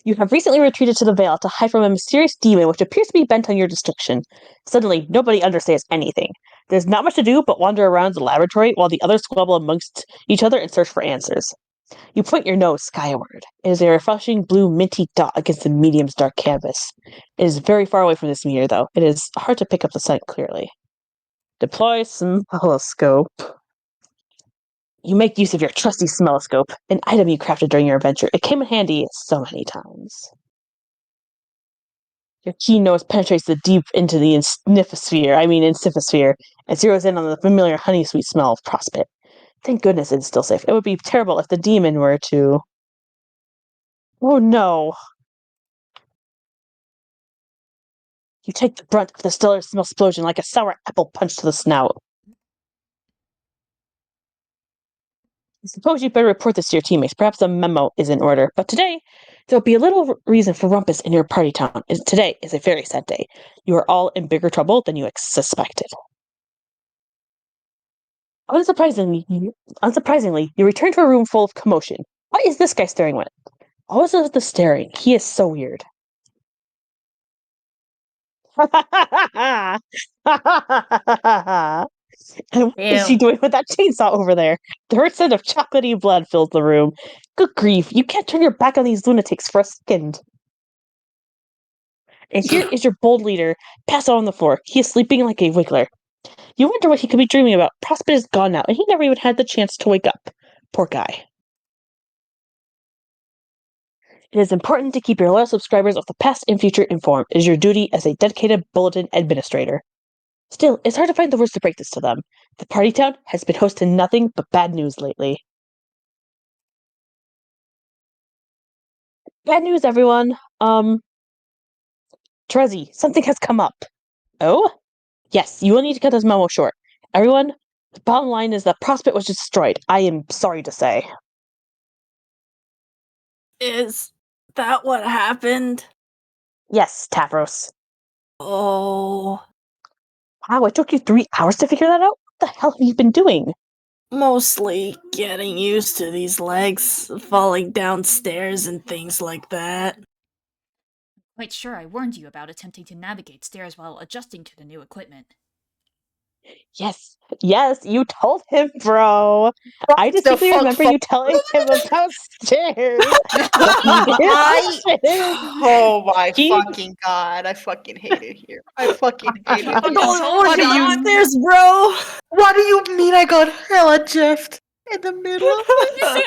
You have recently retreated to the Veil to hide from a mysterious demon which appears to be bent on your destruction. Suddenly, nobody understands anything. There's not much to do but wander around the laboratory while the others squabble amongst each other and search for answers. You point your nose skyward. It is a refreshing blue minty dot against the medium's dark canvas. It is very far away from this meteor, though. It is hard to pick up the sight clearly. Deploy smelloscope. You make use of your trusty smelloscope, an item you crafted during your adventure. It came in handy so many times. Your keen nose penetrates deep into the insifosphere, and zeroes in on the familiar honey-sweet smell of prospit. Thank goodness it's still safe. It would be terrible if the demon were to... Oh no! You take the brunt of the stellar smell explosion like a sour apple punch to the snout. I suppose you'd better report this to your teammates. Perhaps a memo is in order. But today, there'll be a little reason for rumpus in your party town. Today is a very sad day. You are all in bigger trouble than you suspected. Unsurprisingly, you return to a room full of commotion. What is this guy staring at? Always at the staring. He is so weird. And what is she Ew. doing with that chainsaw over there? The rich scent of chocolatey blood fills the room. Good grief, you can't turn your back on these lunatics for a second. And here is your bold leader, passed out on the floor. He is sleeping like a wiggler. You wonder what he could be dreaming about. Prospect is gone now, and he never even had the chance to wake up. Poor guy. It is important to keep your loyal subscribers of the past and future informed. It is your duty as a dedicated bulletin administrator. Still, it's hard to find the words to break this to them. The party town has been hosting nothing but bad news lately. Bad news, everyone. Trezzy, something has come up. Oh? Yes, you will need to cut this memo short. Everyone, the bottom line is that Prospect was destroyed. I am sorry to say. Is that what happened? Yes, Tavros. Oh, Wow, it took you 3 hours to figure that out? What the hell have you been doing? mostly getting used to these legs, falling downstairs and things like that. Quite sure I warned you about attempting to navigate stairs while adjusting to the new equipment. Yes, you told him, bro. I The distinctly fuck remember you telling him about stairs. But he didn't listen. Oh my He- fucking god! I fucking hate it here. I fucking hate it. fucking Here. told What do you, you? John. Downstairs, bro! What do you mean? I got hella jeffed in the middle of this.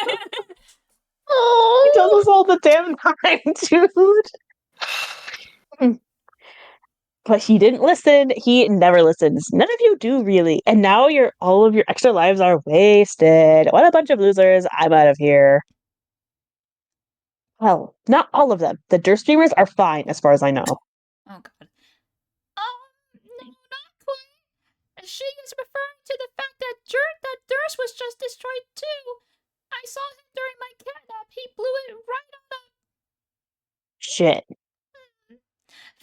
He tells us all the damn time, dude. But he didn't listen. He never listens. None of you do really. And now all of your extra lives are wasted. What a bunch of losers. I'm out of here. Well, not all of them. The Durst streamers are fine as far as I know. Oh god. No, not quite. She is referring to the fact that Durst was just destroyed too. I saw him during my catnap. He blew it right on up. Shit.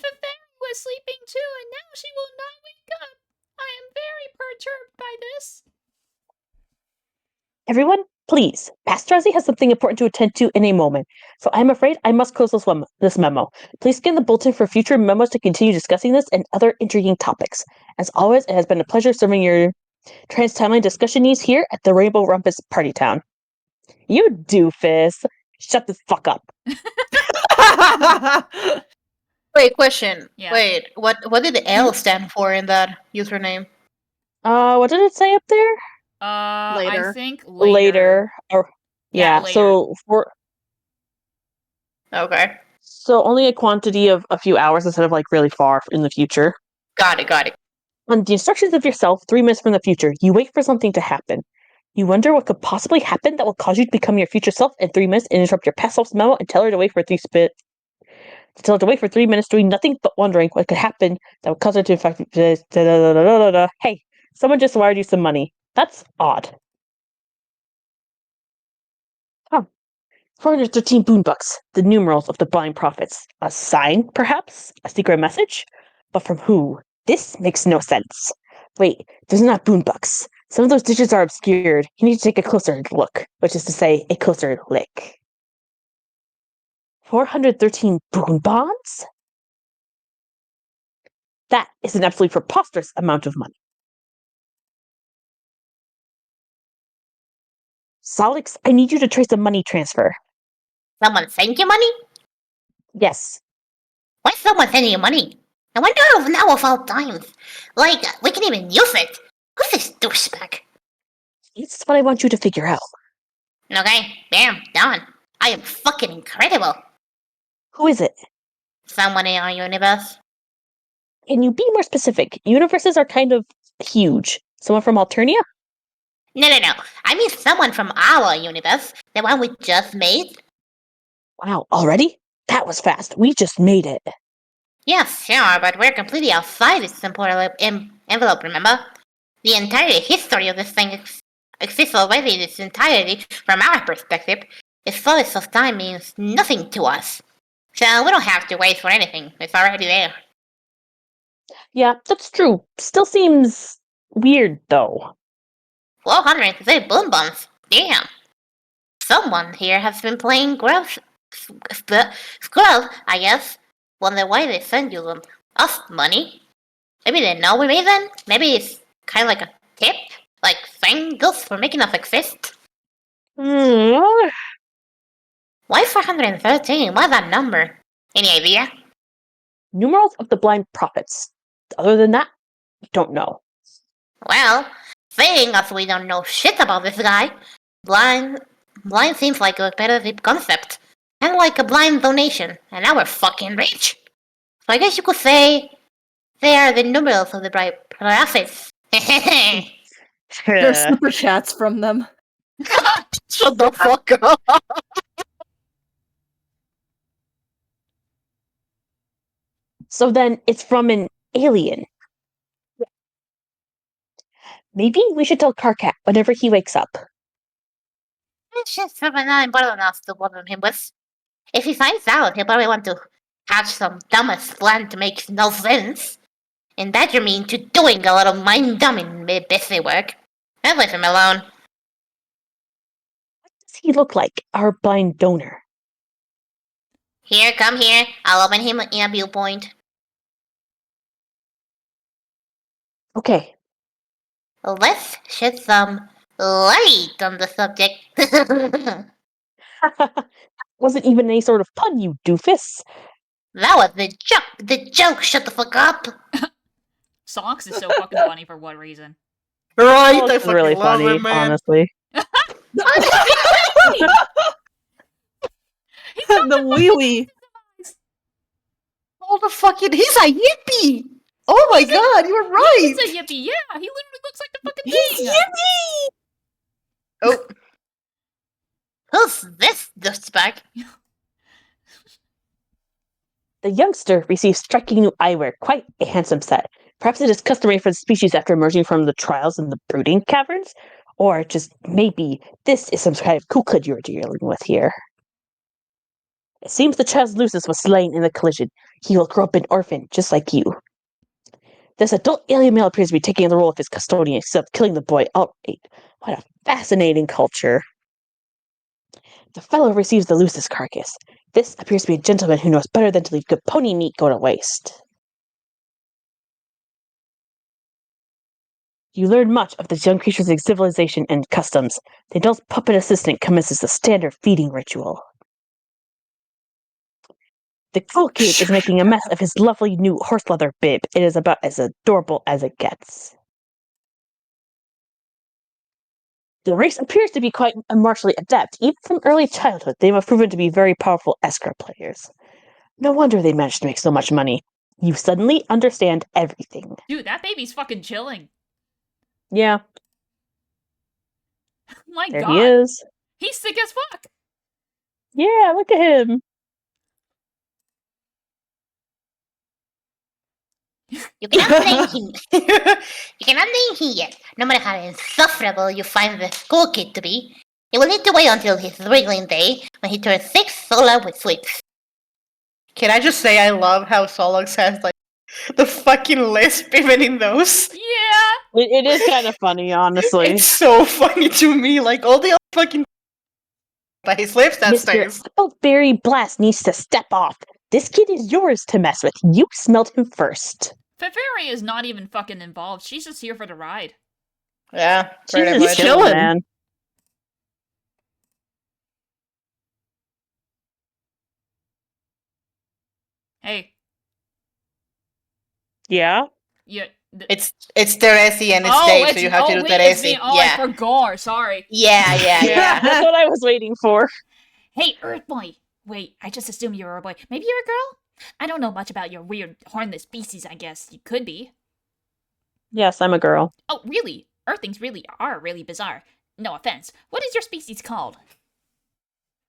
Feferi was sleeping too, and now she will not wake up. I am very perturbed by this. Everyone, please. Pastor Ozzy has something important to attend to in a moment. So I'm afraid I must close this memo. Please scan the bulletin for future memos to continue discussing this and other intriguing topics. As always, it has been a pleasure serving your trans-timeline discussion needs here at the Rainbow Rumpus Party Town. You doofus. Shut the fuck up. Wait, question. Yeah. Wait, what did the L stand for in that username? What did it say up there? I Later. think Later. Or Yeah, yeah, later. Okay, so only a quantity of a few hours instead of like really far in the future. got it. On the instructions of yourself, 3 minutes from the future, you wait for something to happen. You wonder what could possibly happen that will cause you to become your future self in 3 minutes and interrupt your past self's memo and tell her to wait for 3 minutes doing nothing but wondering what could happen that would cause her to infect. Hey, someone just wired you some money. That's odd. Huh. 413 boonbucks, the numerals of the blind prophets. A sign, perhaps? A secret message? But from who? This makes no sense. Wait, those are not boonbucks. Some of those digits are obscured. You need to take a closer look, which is to say, a closer lick. 413 boon bonds? That is an absolutely preposterous amount of money. Solix, I need you to trace a money transfer. Someone sent you money? Yes. Why is someone sending you money? I wonder if now of all times. Like, we can even use it. Who's this douchebag? It's what I want you to figure out. Okay, bam, done. I am fucking incredible. Who is it? Someone in our universe. Can you be more specific? Universes are kind of huge. Someone from Alternia? No. I mean someone from our universe. The one we just made. Wow, already? That was fast. We just made it. Yes, sure, but we're completely outside its temporal envelope, remember? The entire history of this thing exists already in its entirety from our perspective. Its fullness of time means nothing to us. So we don't have to wait for anything. It's already there. Yeah, that's true. Still seems weird, though. 400 they boom bums. Damn. Someone here has been playing Squirrel, I guess. Wonder why they send you us money. Maybe they know we made them? Maybe it's kind of like a tip? Like thank us for making us exist? Hmm. Why 413? What's that number? Any idea? Numerals of the blind prophets. Other than that, I don't know. Well, seeing as we don't know shit about this guy, blind seems like a better concept. Kind of like a blind donation, and now we're fucking rich. So I guess you could say they are the numerals of the bright prophets. There's super chats from them. Shut the fuck up. So then it's from an alien. Maybe we should tell Karkat whenever he wakes up. It's just not important enough to bother him with. If he finds out, he'll probably want to hatch some dumbest plan to make no sense. And badger me into doing a little mind-dumbing busy work. I'll leave him alone. What does he look like, our blind donor? Here, come here. I'll open him in a viewpoint. Okay. Let's shed some light on the subject. Wasn't even any sort of pun, you doofus. That was the joke. The joke. Shut the fuck up. Socks is so fucking funny for what reason? Right, Oh, I it's fucking really love funny, it, man. honestly. The wee wee. Oh, the fucking, he's a hippie. Oh my god, you were right. He's a yippee, yeah. He literally looks like the fucking He's thing. yippee! Oh, Who's this douchebag? The youngster receives striking new eyewear, quite a handsome set. Perhaps it is customary for the species after emerging from the trials in the brooding caverns? Or just maybe this is some kind of coolkid you're dealing with here. It seems the child's Lucis was slain in the collision. He will grow up an orphan, just like you. This adult alien male appears to be taking the role of his custodian, except killing the boy outright. What a fascinating culture. The fellow receives the Lucis carcass. This appears to be a gentleman who knows better than to leave good pony meat go to waste. You learn much of this young creature's civilization and customs. The adult puppet assistant commences the standard feeding ritual. The cool kid is making a mess of his lovely new horse leather bib. It is about as adorable as it gets. The race appears to be quite martially adept. Even from early childhood, they have proven to be very powerful escort players. No wonder they managed to make so much money. You suddenly understand everything. Dude, that baby's fucking chilling. Yeah, My there god. he is. He's sick as fuck. Yeah, look at him. You cannot name him. You cannot name him yet. No matter how insufferable you find the school kid to be, he will need to wait until his wriggling day when he turns 6 solar with sweeps. can I just say I love how Solux has like the fucking lisp even in those. Yeah. It is kind of funny, honestly. It's so funny to me. Like all the other fucking, but his lips that Mr. stays. Appleberry Blast needs to step off. This kid is yours to mess with. You smelled him first. Feferi is not even fucking involved. She's just here for the ride. Yeah, She's pretty just much. chilling, man. Hey. Yeah? Yeah. It's Teresi and it's oh, Dave, it's, so you have to do wait, it's Teresi. me. Oh, Yeah. I forgot. Sorry. Yeah, yeah, yeah. That's what I was waiting for. Hey, Earth Boy. Wait, I just assumed you were a boy. Maybe you're a girl? I don't know much about your weird hornless species, I guess. You could be. Yes, I'm a girl. Oh, really? Earthlings really are really bizarre. No offense. What is your species called?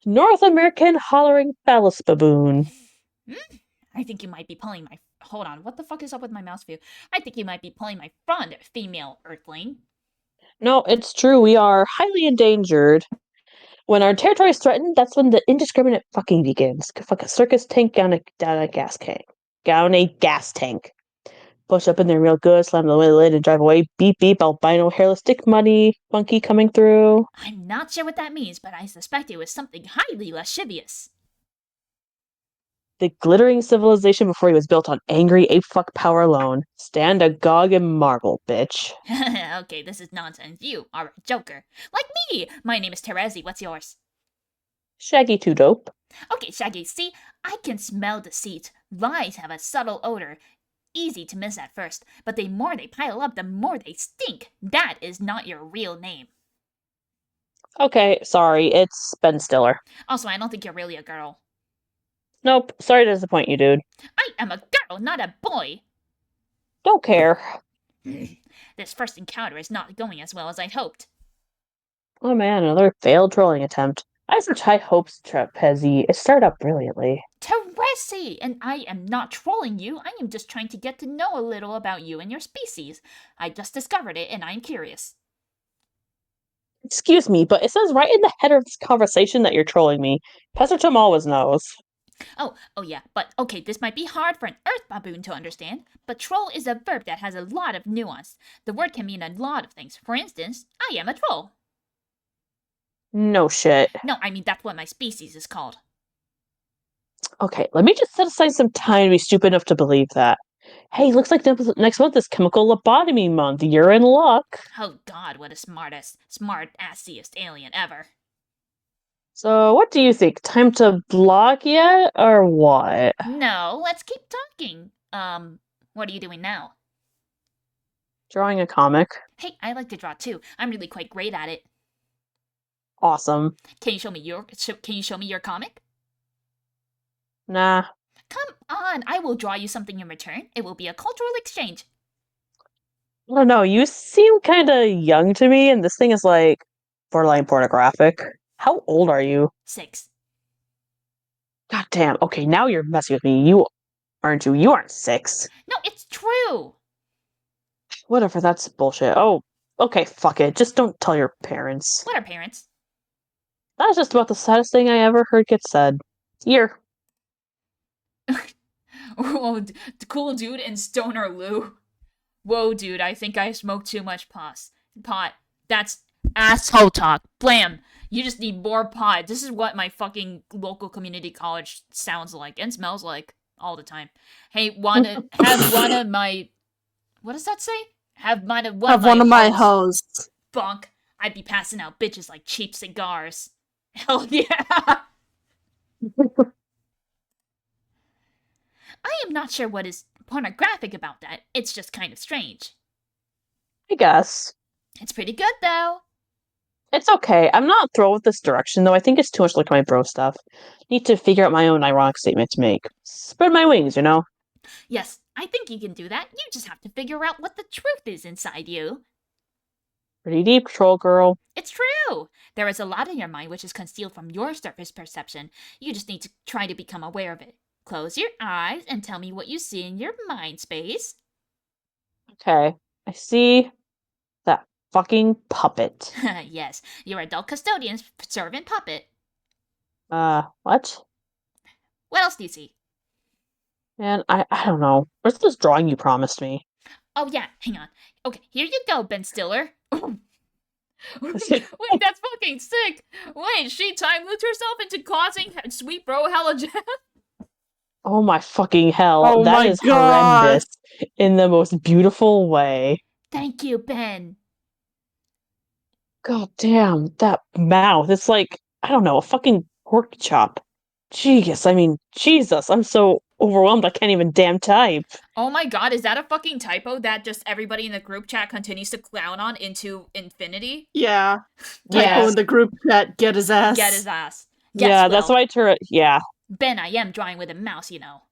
North American hollering phallus baboon. I think you might be pulling my... Hold on, what the fuck is up with my mouse view? I think you might be pulling my front, female Earthling. No, it's true. We are highly endangered. When our territory is threatened, that's when the indiscriminate fucking begins. Fuck a circus tank down a gas tank. Down a gas tank. Push up in there real good, slam the lid, and drive away. Beep beep, albino hairless dick money monkey coming through. I'm not sure what that means, but I suspect it was something highly lascivious. The glittering civilization before he was built on angry ape fuck power alone. Stand agog and marvel, bitch. Okay, this is nonsense. You are a joker. Like me! My name is Terezi. What's yours? Shaggy too dope. Okay, Shaggy, see? I can smell deceit. Lies have a subtle odor. Easy to miss at first, but the more they pile up, the more they stink. That is not your real name. Okay, sorry, it's Ben Stiller. Also, I don't think you're really a girl. Nope, sorry to disappoint you, dude. I am a girl, not a boy! Don't care. This first encounter is not going as well as I'd hoped. Oh man, another failed trolling attempt. I have such high hopes, Trapezi. It started out brilliantly. Teresi! And I am not trolling you, I am just trying to get to know a little about you and your species. I just discovered it and I'm curious. Excuse me, but it says right in the header of this conversation that you're trolling me. Pastor Tom always knows. Oh yeah, but okay, this might be hard for an earth baboon to understand, but troll is a verb that has a lot of nuance. The word can mean a lot of things. For instance, I am a troll. No shit. No, I mean that's what my species is called. Okay, let me just set aside some time to be stupid enough to believe that. Hey, looks like next month is chemical lobotomy month. You're in luck. Oh god, what a smart-assiest alien ever. So, what do you think? Time to block yet, or what? No, let's keep talking. What are you doing now? Drawing a comic. Hey, I like to draw too. I'm really quite great at it. Awesome. Can you show me your comic? Nah. Come on, I will draw you something in return. It will be a cultural exchange. I don't know, you seem kinda young to me, and this thing is like borderline pornographic. How old are you? 6. God damn. Okay, now you're messing with me. You aren't you? You aren't 6. No, it's true. Whatever, that's bullshit. Oh, okay, fuck it. Just don't tell your parents. What are parents? That was just about the saddest thing I ever heard get said. Here. Whoa, cool dude and stoner Lou. Whoa, dude, I think I smoked too much pot. That's asshole talk. Blam. You just need more pot. This is what my fucking local community college sounds like and smells like all the time. Hey, have one of my... What does that say? Have one of my hoes. Bonk. I'd be passing out bitches like cheap cigars. Hell yeah. I am not sure what is pornographic about that. It's just kind of strange. I guess. It's pretty good, though. It's okay. I'm not thrilled with this direction, though. I think it's too much like my bro stuff. Need to figure out my own ironic statement to make. Spread my wings, you know? Yes, I think you can do that. You just have to figure out what the truth is inside you. Pretty deep, troll girl. It's true! There is a lot in your mind which is concealed from your surface perception. You just need to try to become aware of it. Close your eyes and tell me what you see in your mind space. Okay. I see that fucking puppet. Yes, your adult custodian's servant puppet. What? What else do you see? Man, I don't know. Where's this drawing you promised me? Oh yeah, hang on. Okay, here you go, Ben Stiller. Wait, that's fucking sick. Wait, she time looped herself into causing sweet bro hella jam. Oh my fucking hell. Oh That my is God. horrendous in the most beautiful way. Thank you, Ben. God damn, that mouth. It's like, I don't know, a fucking pork chop. Jesus, I'm so overwhelmed I can't even damn type. Oh my god, is that a fucking typo that just everybody in the group chat continues to clown on into infinity? Yeah. Yes. Typo in the group chat, get his ass. Get his ass. Guess Yeah, that's Will. why yeah. Ben, I am drawing with a mouse, you know.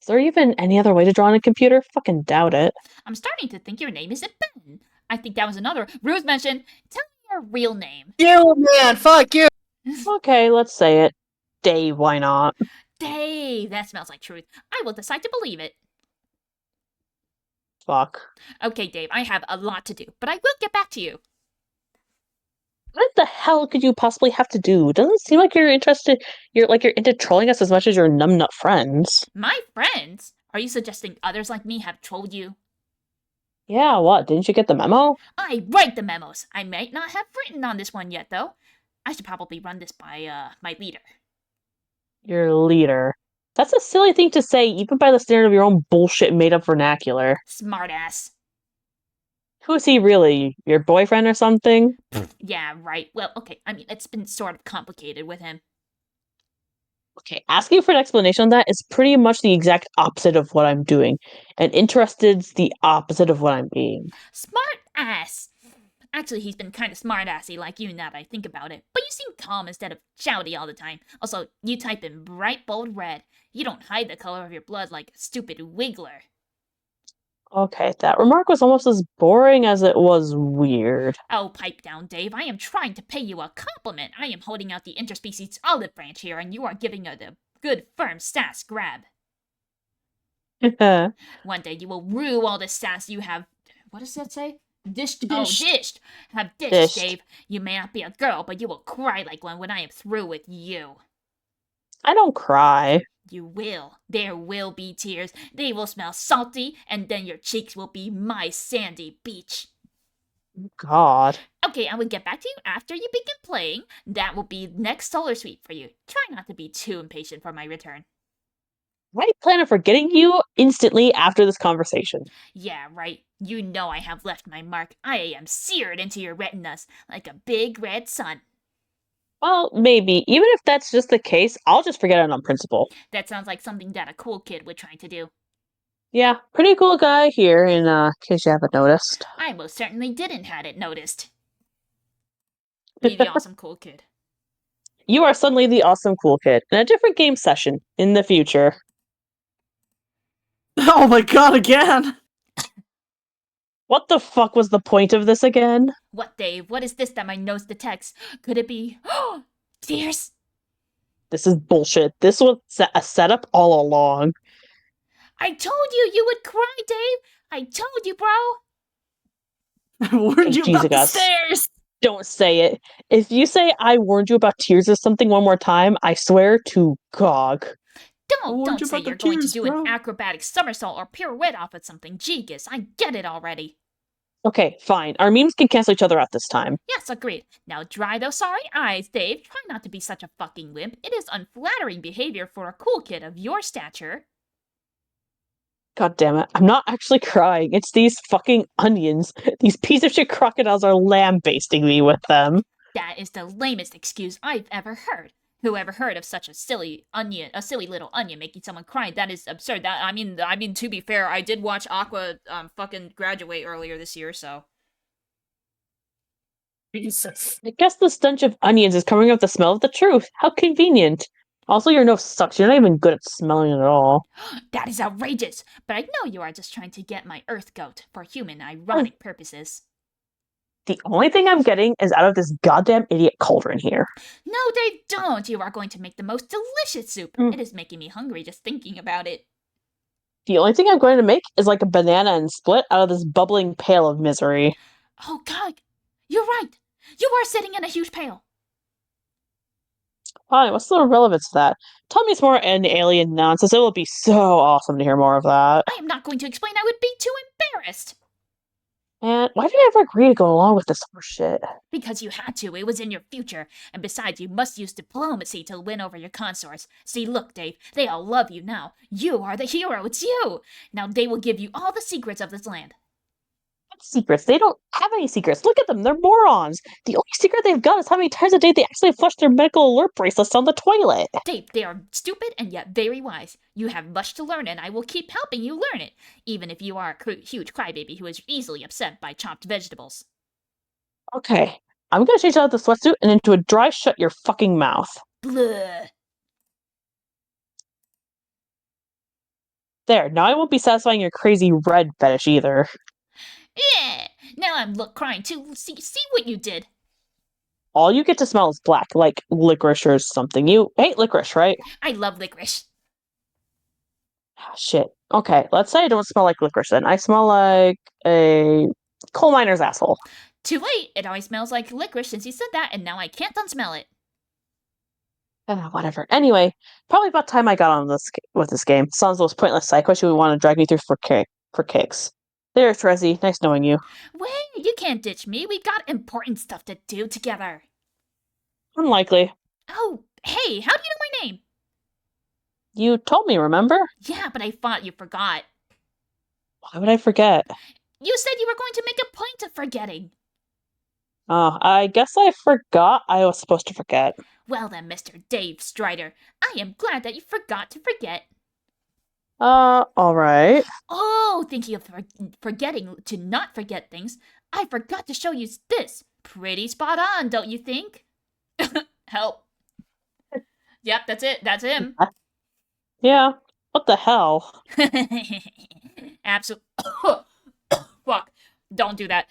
Is there even any other way to draw on a computer? Fucking doubt it. I'm starting to think your name isn't Ben. I think that was another Ruth mentioned. Tell me your real name. You, man, fuck you. Okay, let's say it. Dave, why not? Dave, that smells like truth. I will decide to believe it. Fuck. Okay, Dave, I have a lot to do, but I will get back to you. What the hell could you possibly have to do? Doesn't seem like you're into trolling us as much as your numbnut friends. My friends? Are you suggesting others like me have trolled you? Yeah, what? Didn't you get the memo? I write the memos. I might not have written on this one yet, though. I should probably run this by, my leader. Your leader. That's a silly thing to say, even by the standard of your own bullshit made-up vernacular. Smartass. Who is he really? Your boyfriend or something? Yeah, right. Well, okay, I mean, it's been sort of complicated with him. Okay, asking for an explanation on that is pretty much the exact opposite of what I'm doing. And interested's the opposite of what I'm being. Smartass! Actually, he's been kind of smartassy like you now that I think about it. But you seem calm instead of shouty all the time. Also, you type in bright bold red. You don't hide the color of your blood like a stupid wiggler. Okay, that remark was almost as boring as it was weird. Oh, pipe down, Dave. I am trying to pay you a compliment. I am holding out the interspecies olive branch here, and you are giving it a good, firm sass grab. One day you will rue all the sass you have. What does that say? Dished. Oh, dished. Have dished, Dished. Dave. You may not be a girl, but you will cry like one when I am through with you. I don't cry. You will. There will be tears. They will smell salty, and then your cheeks will be my sandy beach. God. Okay, I will get back to you after you begin playing. That will be next solar sweep for you. Try not to be too impatient for my return. I plan on forgetting you instantly after this conversation. Yeah, right. You know I have left my mark. I am seared into your retinas like a big red sun. Well, maybe. Even if that's just the case, I'll just forget it on principle. That sounds like something that a cool kid would try to do. Yeah, pretty cool guy here, in case you haven't noticed. I most certainly didn't had it noticed. Be the awesome cool kid. You are suddenly the awesome cool kid in a different game session in the future. Oh my god, again! What the fuck was the point of this again? What, Dave? What is this that my nose detects? Could it be tears? This is bullshit. This was a setup all along. I told you you would cry, Dave. I told you, bro. I warned you about the Jesus. stairs! Don't say it. If you say I warned you about tears or something one more time, I swear to Gog. Don't warned you say about the you're going to tears, do bro. an acrobatic somersault or pirouette off of something. Jegus, I get it already. Okay, fine. Our memes can cancel each other out this time. Yes, agreed. Now dry those sorry eyes, Dave. Try not to be such a fucking wimp. It is unflattering behavior for a cool kid of your stature. God damn it. I'm not actually crying. It's these fucking onions. These piece of shit crocodiles are lambasting me with them. That is the lamest excuse I've ever heard. Who ever heard of such a silly little onion making someone cry? That is absurd. I mean, to be fair, I did watch Aqua fucking graduate earlier this year, so. Jesus. I guess the stench of onions is covering up the smell of the truth. How convenient. Also, your nose sucks. You're not even good at smelling it at all. That is outrageous! But I know you are just trying to get my earth goat for human ironic purposes. The only thing I'm getting is out of this goddamn idiot cauldron here. No, Dave, don't! You are going to make the most delicious soup. It is making me hungry just thinking about it. The only thing I'm going to make is like a banana and split out of this bubbling pail of misery. Oh, God! You're right! You are sitting in a huge pail! Fine, what's the relevance of that? Tell me some more alien nonsense. It will be so awesome to hear more of that. I am not going to explain. I would be too embarrassed! And why did I ever agree to go along with this horse shit? Because you had to. It was in your future. And besides, you must use diplomacy to win over your consorts. See, look, Dave, they all love you now. You are the hero. It's you! Now they will give you all the secrets of this land. What secrets? They don't have any secrets. Look at them. They're morons. The only secret they've got is how many times a day they actually flush their medical alert bracelets down the toilet. Dave, they are stupid and yet very wise. You have much to learn, and I will keep helping you learn it, even if you are a huge crybaby who is easily upset by chopped vegetables. Okay, I'm gonna change out the sweatsuit and into a dry shut your fucking mouth. Blah. There, now I won't be satisfying your crazy red fetish either. Yeah! Now I'm crying too. See what you did. All you get to smell is black, like licorice or something. You hate licorice, right? I love licorice. Shit. Okay, let's say I don't smell like licorice then. I smell like a coal miner's asshole. Too late. It always smells like licorice since you said that, and now I can't unsmell it. Whatever. Anyway, probably about time I got on with this game. Sounds the most pointless side quest you would want to drag me through for kicks. There, Trezzy. Nice knowing you. Wait, you can't ditch me. We got important stuff to do together. Unlikely. Oh, hey, how do you know my name? You told me, remember? Yeah, but I thought you forgot. Why would I forget? You said you were going to make a point of forgetting. Oh, I guess I forgot I was supposed to forget. Well then, Mr. Dave Strider, I am glad that you forgot to forget. Alright. Oh, thinking of forgetting to not forget things, I forgot to show you this. Pretty spot on, don't you think? Help. Yep, that's it. That's him. Yeah. What the hell? Absolute. Fuck. Don't do that.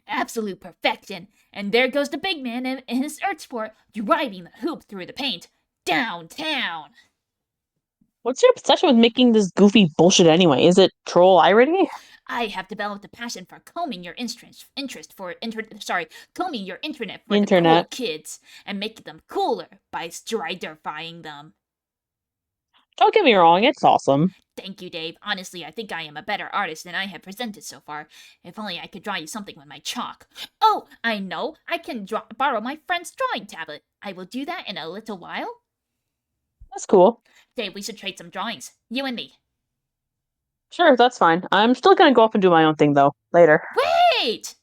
Absolute perfection. And there goes the big man in his Earth Sport, driving the hoop through the paint. Downtown. What's your obsession with making this goofy bullshit anyway? Is it troll irony? I have developed a passion for combing your combing your internet for the cool Internet. kids and making them cooler by striderifying them. Don't get me wrong, it's awesome. Thank you, Dave. Honestly, I think I am a better artist than I have presented so far. If only I could draw you something with my chalk. Oh, I know. I can borrow my friend's drawing tablet. I will do that in a little while. That's cool. Dave, we should trade some drawings. You and me. Sure, that's fine. I'm still gonna go off and do my own thing, though. Later. Wait!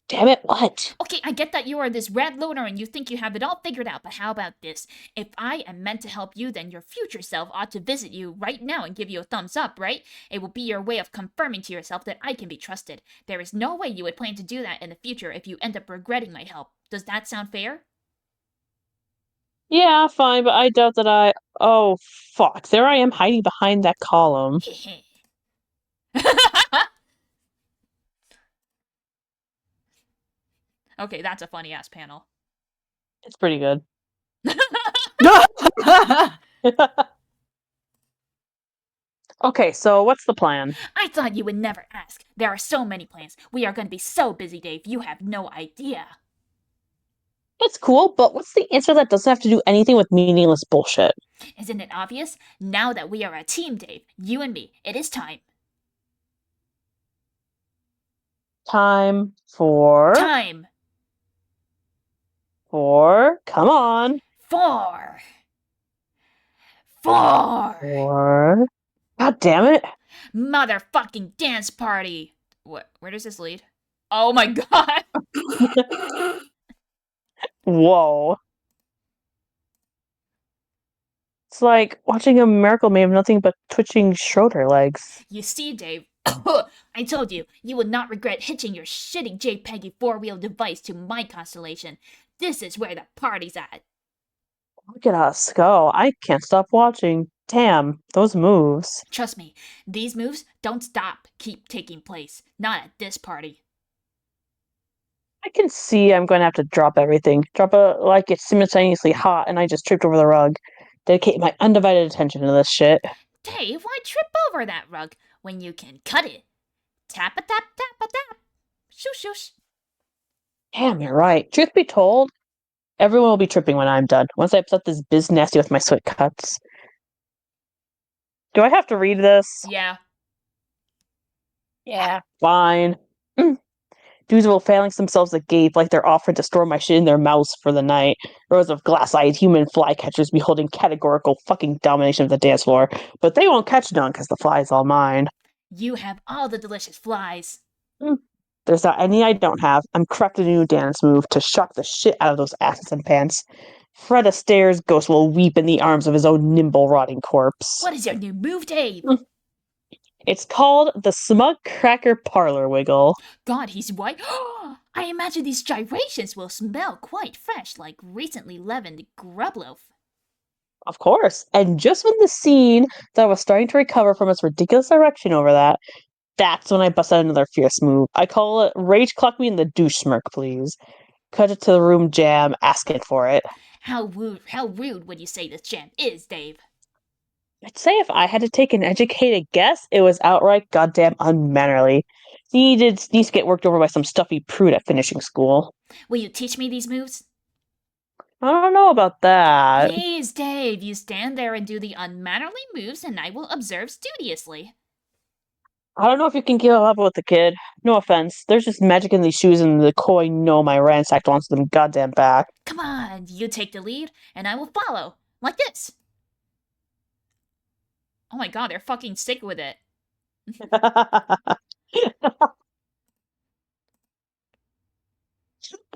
Damn it, what? Okay, I get that you are this red loner and you think you have it all figured out, but how about this? If I am meant to help you, then your future self ought to visit you right now and give you a thumbs up, right? It will be your way of confirming to yourself that I can be trusted. There is no way you would plan to do that in the future if you end up regretting my help. Does that sound fair? Yeah, fine, but I doubt that I... Oh, fuck. There I am hiding behind that column. Okay, that's a funny ass panel. It's pretty good. Okay, so what's the plan? I thought you would never ask. There are so many plans. We are going to be so busy, Dave. You have no idea. It's cool, but what's the answer that doesn't have to do anything with meaningless bullshit? Isn't it obvious? Now that we are a team, Dave, you and me, it is time. Time for... Time For... Come on. for... God damn it. Motherfucking dance party. What? Where does this lead? Oh my god. Whoa. It's like watching a miracle made of nothing but twitching Schroeder legs. You see, Dave, I told you, you would not regret hitching your shitty JPEGy four-wheel device to my constellation. This is where the party's at. Look at us go. I can't stop watching. Damn, those moves. Trust me, these moves don't stop, keep taking place. Not at this party. I can see I'm going to have to drop everything. Drop it like it's simultaneously hot and I just tripped over the rug. Dedicate my undivided attention to this shit. Dave, why trip over that rug when you can cut it? Tap-a-tap-tap-a-tap. Shoosh-shoosh. Damn, you're right. Truth be told, everyone will be tripping when I'm done. Once I upset this biz nasty with my sweat cuts. Do I have to read this? Yeah. Yeah. Fine. Dudes will phalanx themselves agape like they're offering to store my shit in their mouths for the night. Rows of glass-eyed human flycatchers beholding categorical fucking domination of the dance floor. But they won't catch none because the fly's all mine. You have all the delicious flies. There's not any I don't have. I'm crafting a new dance move to shock the shit out of those asses and pants. Fred Astaire's ghost will weep in the arms of his own nimble, rotting corpse. What is your new move, Dave? It's called the Smug Cracker Parlor Wiggle. God, he's white. I imagine these gyrations will smell quite fresh, like recently leavened grub loaf. Of course. And just when the scene that was starting to recover from its ridiculous erection over that's when I bust out another fierce move. I call it Rage Clock Me in the Douche Smirk, please. Cut it to the room jam, asking for it. How rude would you say this jam is, Dave? I'd say if I had to take an educated guess, it was outright goddamn unmannerly. Needs to get worked over by some stuffy prude at finishing school. Will you teach me these moves? I don't know about that. Please, Dave, you stand there and do the unmannerly moves, and I will observe studiously. I don't know if you can keep up with the kid. No offense. There's just magic in these shoes, and the koi know my ransacked wants them goddamn back. Come on, you take the lead, and I will follow. Like this. Oh my god, they're fucking sick with it.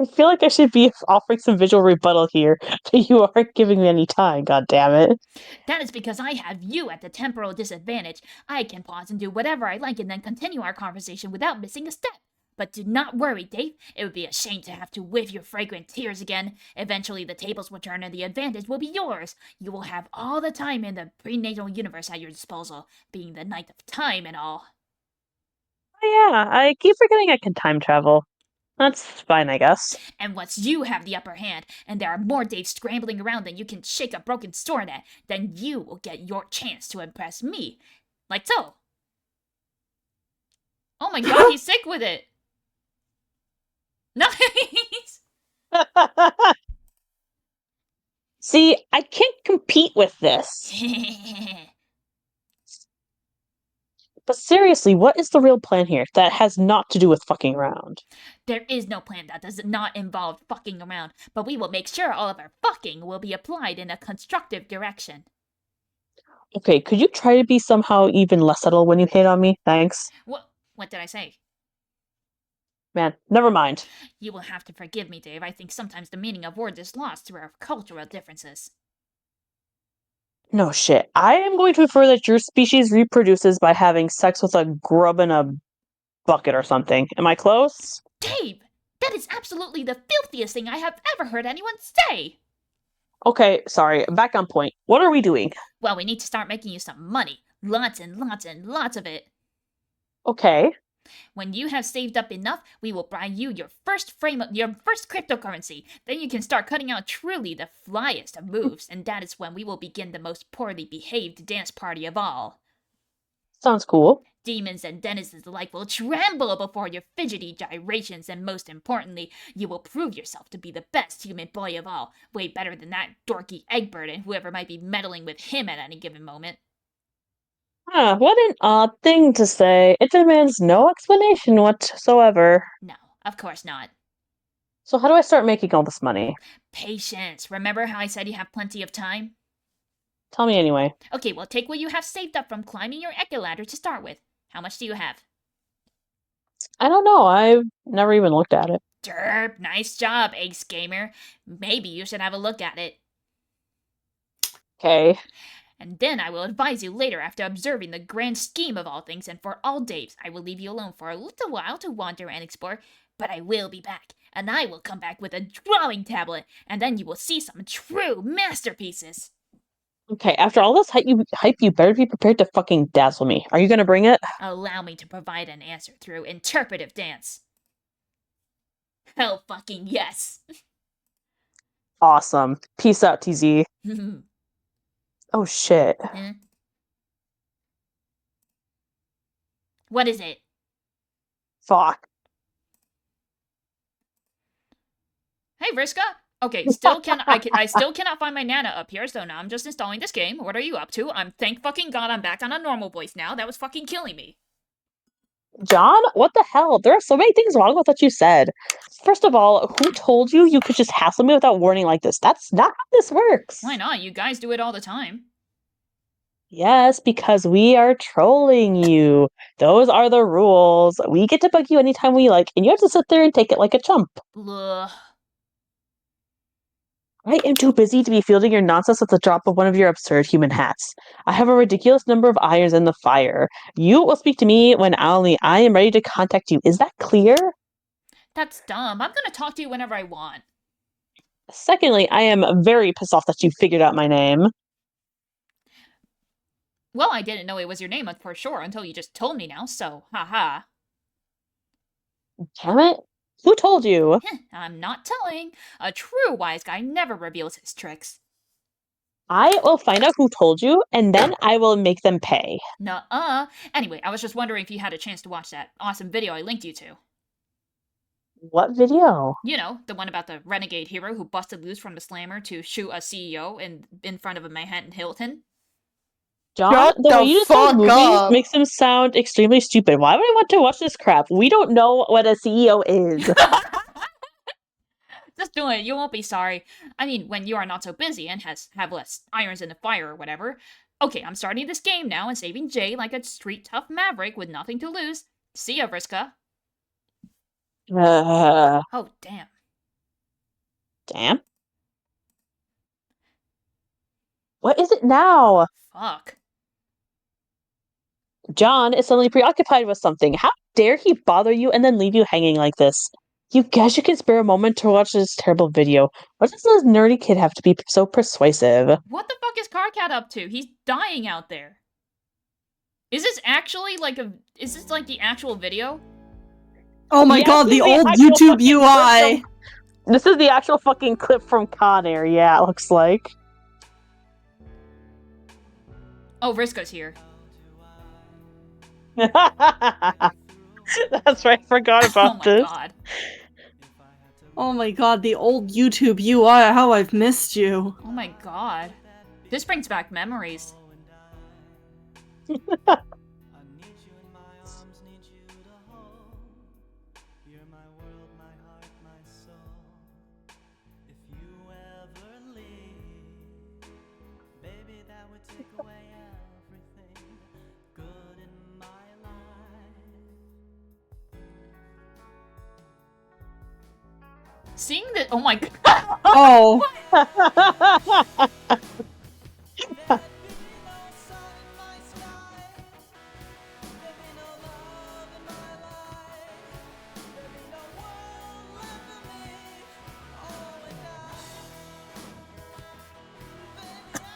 I feel like I should be offering some visual rebuttal here, but you aren't giving me any time, god damn it. That is because I have you at the temporal disadvantage. I can pause and do whatever I like and then continue our conversation without missing a step. But do not worry, Dave. It would be a shame to have to whiff your fragrant tears again. Eventually, the tables will turn and the advantage will be yours. You will have all the time in the prenatal universe at your disposal, being the Knight of Time and all. Oh, yeah, I keep forgetting I can time travel. That's fine, I guess. And once you have the upper hand, and there are more Daves scrambling around than you can shake a broken sword at, then you will get your chance to impress me. Like so. Oh my god, he's sick with it. Nice! See, I can't compete with this. But seriously, what is the real plan here that has not to do with fucking around? There is no plan that does not involve fucking around, but we will make sure all of our fucking will be applied in a constructive direction. Okay, could you try to be somehow even less subtle when you hate on me? Thanks. What did I say? Man, never mind. You will have to forgive me, Dave. I think sometimes the meaning of words is lost through our cultural differences. No shit. I am going to infer that your species reproduces by having sex with a grub in a bucket or something. Am I close? Dave! That is absolutely the filthiest thing I have ever heard anyone say! Okay, sorry. Back on point. What are we doing? Well, we need to start making you some money. Lots and lots and lots of it. Okay. When you have saved up enough, we will buy you your first cryptocurrency. Then you can start cutting out truly the flyest of moves, and that is when we will begin the most poorly behaved dance party of all. Sounds cool. Demons and denizens alike will tremble before your fidgety gyrations, and most importantly, you will prove yourself to be the best human boy of all, way better than that dorky Egbert and whoever might be meddling with him at any given moment. Huh, what an odd thing to say. It demands no explanation whatsoever. No, of course not. So how do I start making all this money? Patience. Remember how I said you have plenty of time? Tell me anyway. Okay, well, take what you have saved up from climbing your ladder to start with. How much do you have? I don't know. I've never even looked at it. Derp, nice job, Ace Gamer. Maybe you should have a look at it. Okay. And then I will advise you later after observing the grand scheme of all things, and for all days I will leave you alone for a little while to wander and explore, but I will be back, and I will come back with a drawing tablet, and then you will see some true masterpieces. Okay, after all this hype, you better be prepared to fucking dazzle me. Are you gonna bring it? Allow me to provide an answer through interpretive dance. Hell fucking yes. Awesome. Peace out, TZ. Oh shit. Huh? What is it? Fuck. Hey, Vriska. Okay, I still cannot find my Nana up here, so now I'm just installing this game. What are you up to? Thank fucking God I'm back on a normal voice now. That was fucking killing me. John, what the hell? There are so many things wrong with what you said. First of all, who told you you could just hassle me without warning like this? That's not how this works. Why not? You guys do it all the time. Yes, because we are trolling you. Those are the rules. We get to bug you anytime we like, and you have to sit there and take it like a chump. Blah. I am too busy to be fielding your nonsense at the drop of one of your absurd human hats. I have a ridiculous number of irons in the fire. You will speak to me when I am ready to contact you. Is that clear? That's dumb. I'm gonna talk to you whenever I want. Secondly, I am very pissed off that you figured out my name. Well, I didn't know it was your name for sure until you just told me now, so haha. Damn it. Who told you? I'm not telling. A true wise guy never reveals his tricks. I will find out who told you, and then I will make them pay. Nuh-uh. Anyway, I was just wondering if you had a chance to watch that awesome video I linked you to. What video? You know, the one about the renegade hero who busted loose from the slammer to shoot a CEO in front of a Manhattan Hilton. John, Shut the way the you describe fuck movies up. makes them sound extremely stupid. Why would I want to watch this crap? We don't know what a CEO is. Just do it. You won't be sorry. I mean, when you are not so busy and have less irons in the fire or whatever. Okay, I'm starting this game now and saving Jay like a street tough maverick with nothing to lose. See ya, Vriska. Oh, damn. Damn. What is it now? Fuck. John is suddenly preoccupied with something. How dare he bother you and then leave you hanging like this? You guys, you can spare a moment to watch this terrible video. What does this nerdy kid have to be so persuasive? What the fuck is Carcat up to? He's dying out there. Is this actually like is this like the actual video? Oh my Yes, god, this the is old actual YouTube fucking UI! clip This is the actual fucking clip from Con Air, yeah, it looks like. Oh, Vriska's here. That's right, I forgot Oh about my this. god. Oh my god, the old YouTube UI, how I've missed you. Oh my god. This brings back memories. Seeing that, oh my god. Oh.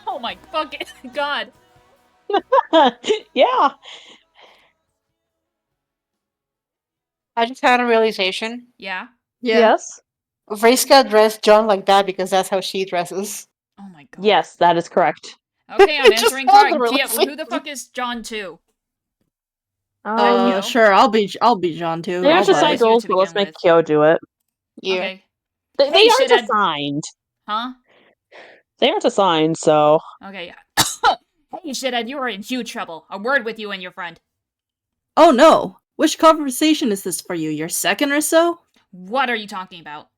Oh my fucking god. Yeah. I just had a realization. Yeah. Yeah. Yes. Vriska dressed John like that because that's how she dresses. Oh my god. Yes, that is correct. Okay, I'm Just answering had the card. Tia, realization. who the fuck is John 2? Um, Kyo? Sure, I'll be John too. they I'll aren't just buy like it. assigned roles, to but let's begin make with. Kyo do it. Yeah. Okay. They Hey, aren't shithead. assigned. Huh? They aren't assigned, so... Okay. Hey, shithead, you are in huge trouble. A word with you and your friend. Oh no! Which conversation is this for you? Your second or so? What are you talking about?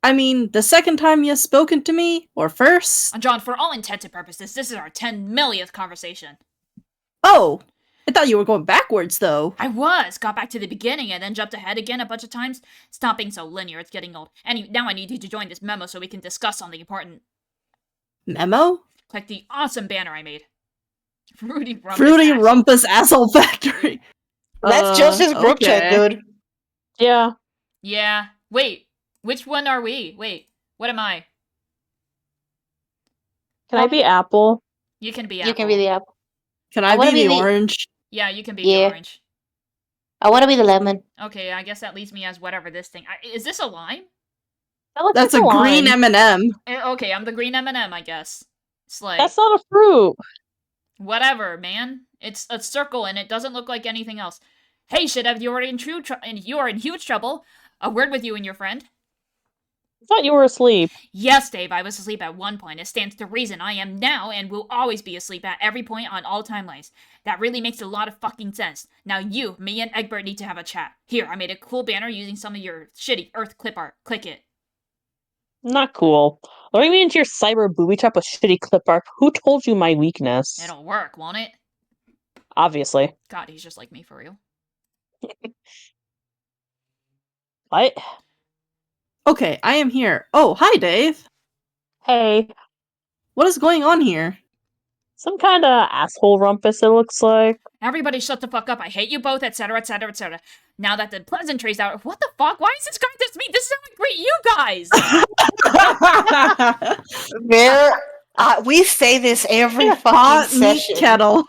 I mean, the second time you've spoken to me? Or first? John, for all intents and purposes, this is our 10 millionth conversation. Oh! I thought you were going backwards, though. I got back to the beginning and then jumped ahead again a bunch of times. Stop being so linear, it's getting old. Now I need you to join this memo so we can discuss something important. Memo? Like the awesome banner I made. Fruity Rumpus. Fruity Asshole. Rumpus Asshole Factory. That's just his group chat, okay. dude. Yeah. Yeah. Wait. Which one are we? Wait. What am I? Can I be Apple? You can be You Apple. can be the apple. Can I wanna be be the the- orange? Yeah, you can be Yeah. the orange. I want to be the lemon. Okay, I guess that leaves me as whatever this thing. Is this a lime? That looks That's like a green lime. M&M. Okay, I'm the green M&M, I guess. It's like That's not a fruit. whatever, man. It's a circle and it doesn't look like anything else. Hey, shithead, you are in huge trouble. A word with you and your friend. I thought you were asleep. Yes, Dave, I was asleep at one point. It stands to reason I am now and will always be asleep at every point on all timelines. That really makes a lot of fucking sense. Now you, me, and Egbert need to have a chat. Here, I made a cool banner using some of your shitty Earth clip art. Click it. Not cool. Luring me into your cyber booby trap with shitty clip art. Who told you my weakness? It'll work, won't it? Obviously. God, he's just like me for real. What? Okay, I am here. Oh, hi, Dave. Hey. What is going on here? Some kind of asshole rumpus, it looks like. Everybody shut the fuck up. I hate you both, etc., etc., etc. Now that the pleasantries out, what the fuck? Why is this guy just me? This is how I greet you guys! We say this every fucking Hot meat session. kettle.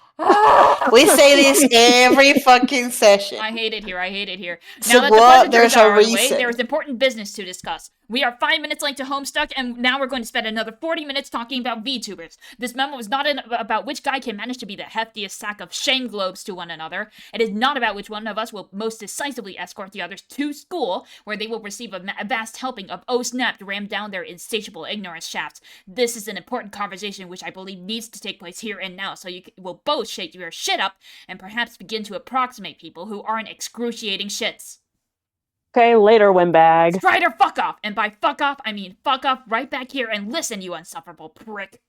We say this every fucking session. I hate it here. I hate it here. So Now that the what? pleasantries There's a are out of the way, reason. there is important business to discuss. We are 5 minutes late to Homestuck, and now we're going to spend another 40 minutes talking about VTubers. This memo is not about which guy can manage to be the heftiest sack of shame globes to one another. It is not about which one of us will most decisively escort the others to school, where they will receive a vast helping of oh snap rammed down their insatiable ignorance shafts. This is an important conversation which I believe needs to take place here and now, so you will both shake your shit up and perhaps begin to approximate people who aren't excruciating shits. Okay, later, windbag. Strider, fuck off! And by fuck off, I mean fuck off right back here and listen, you insufferable prick.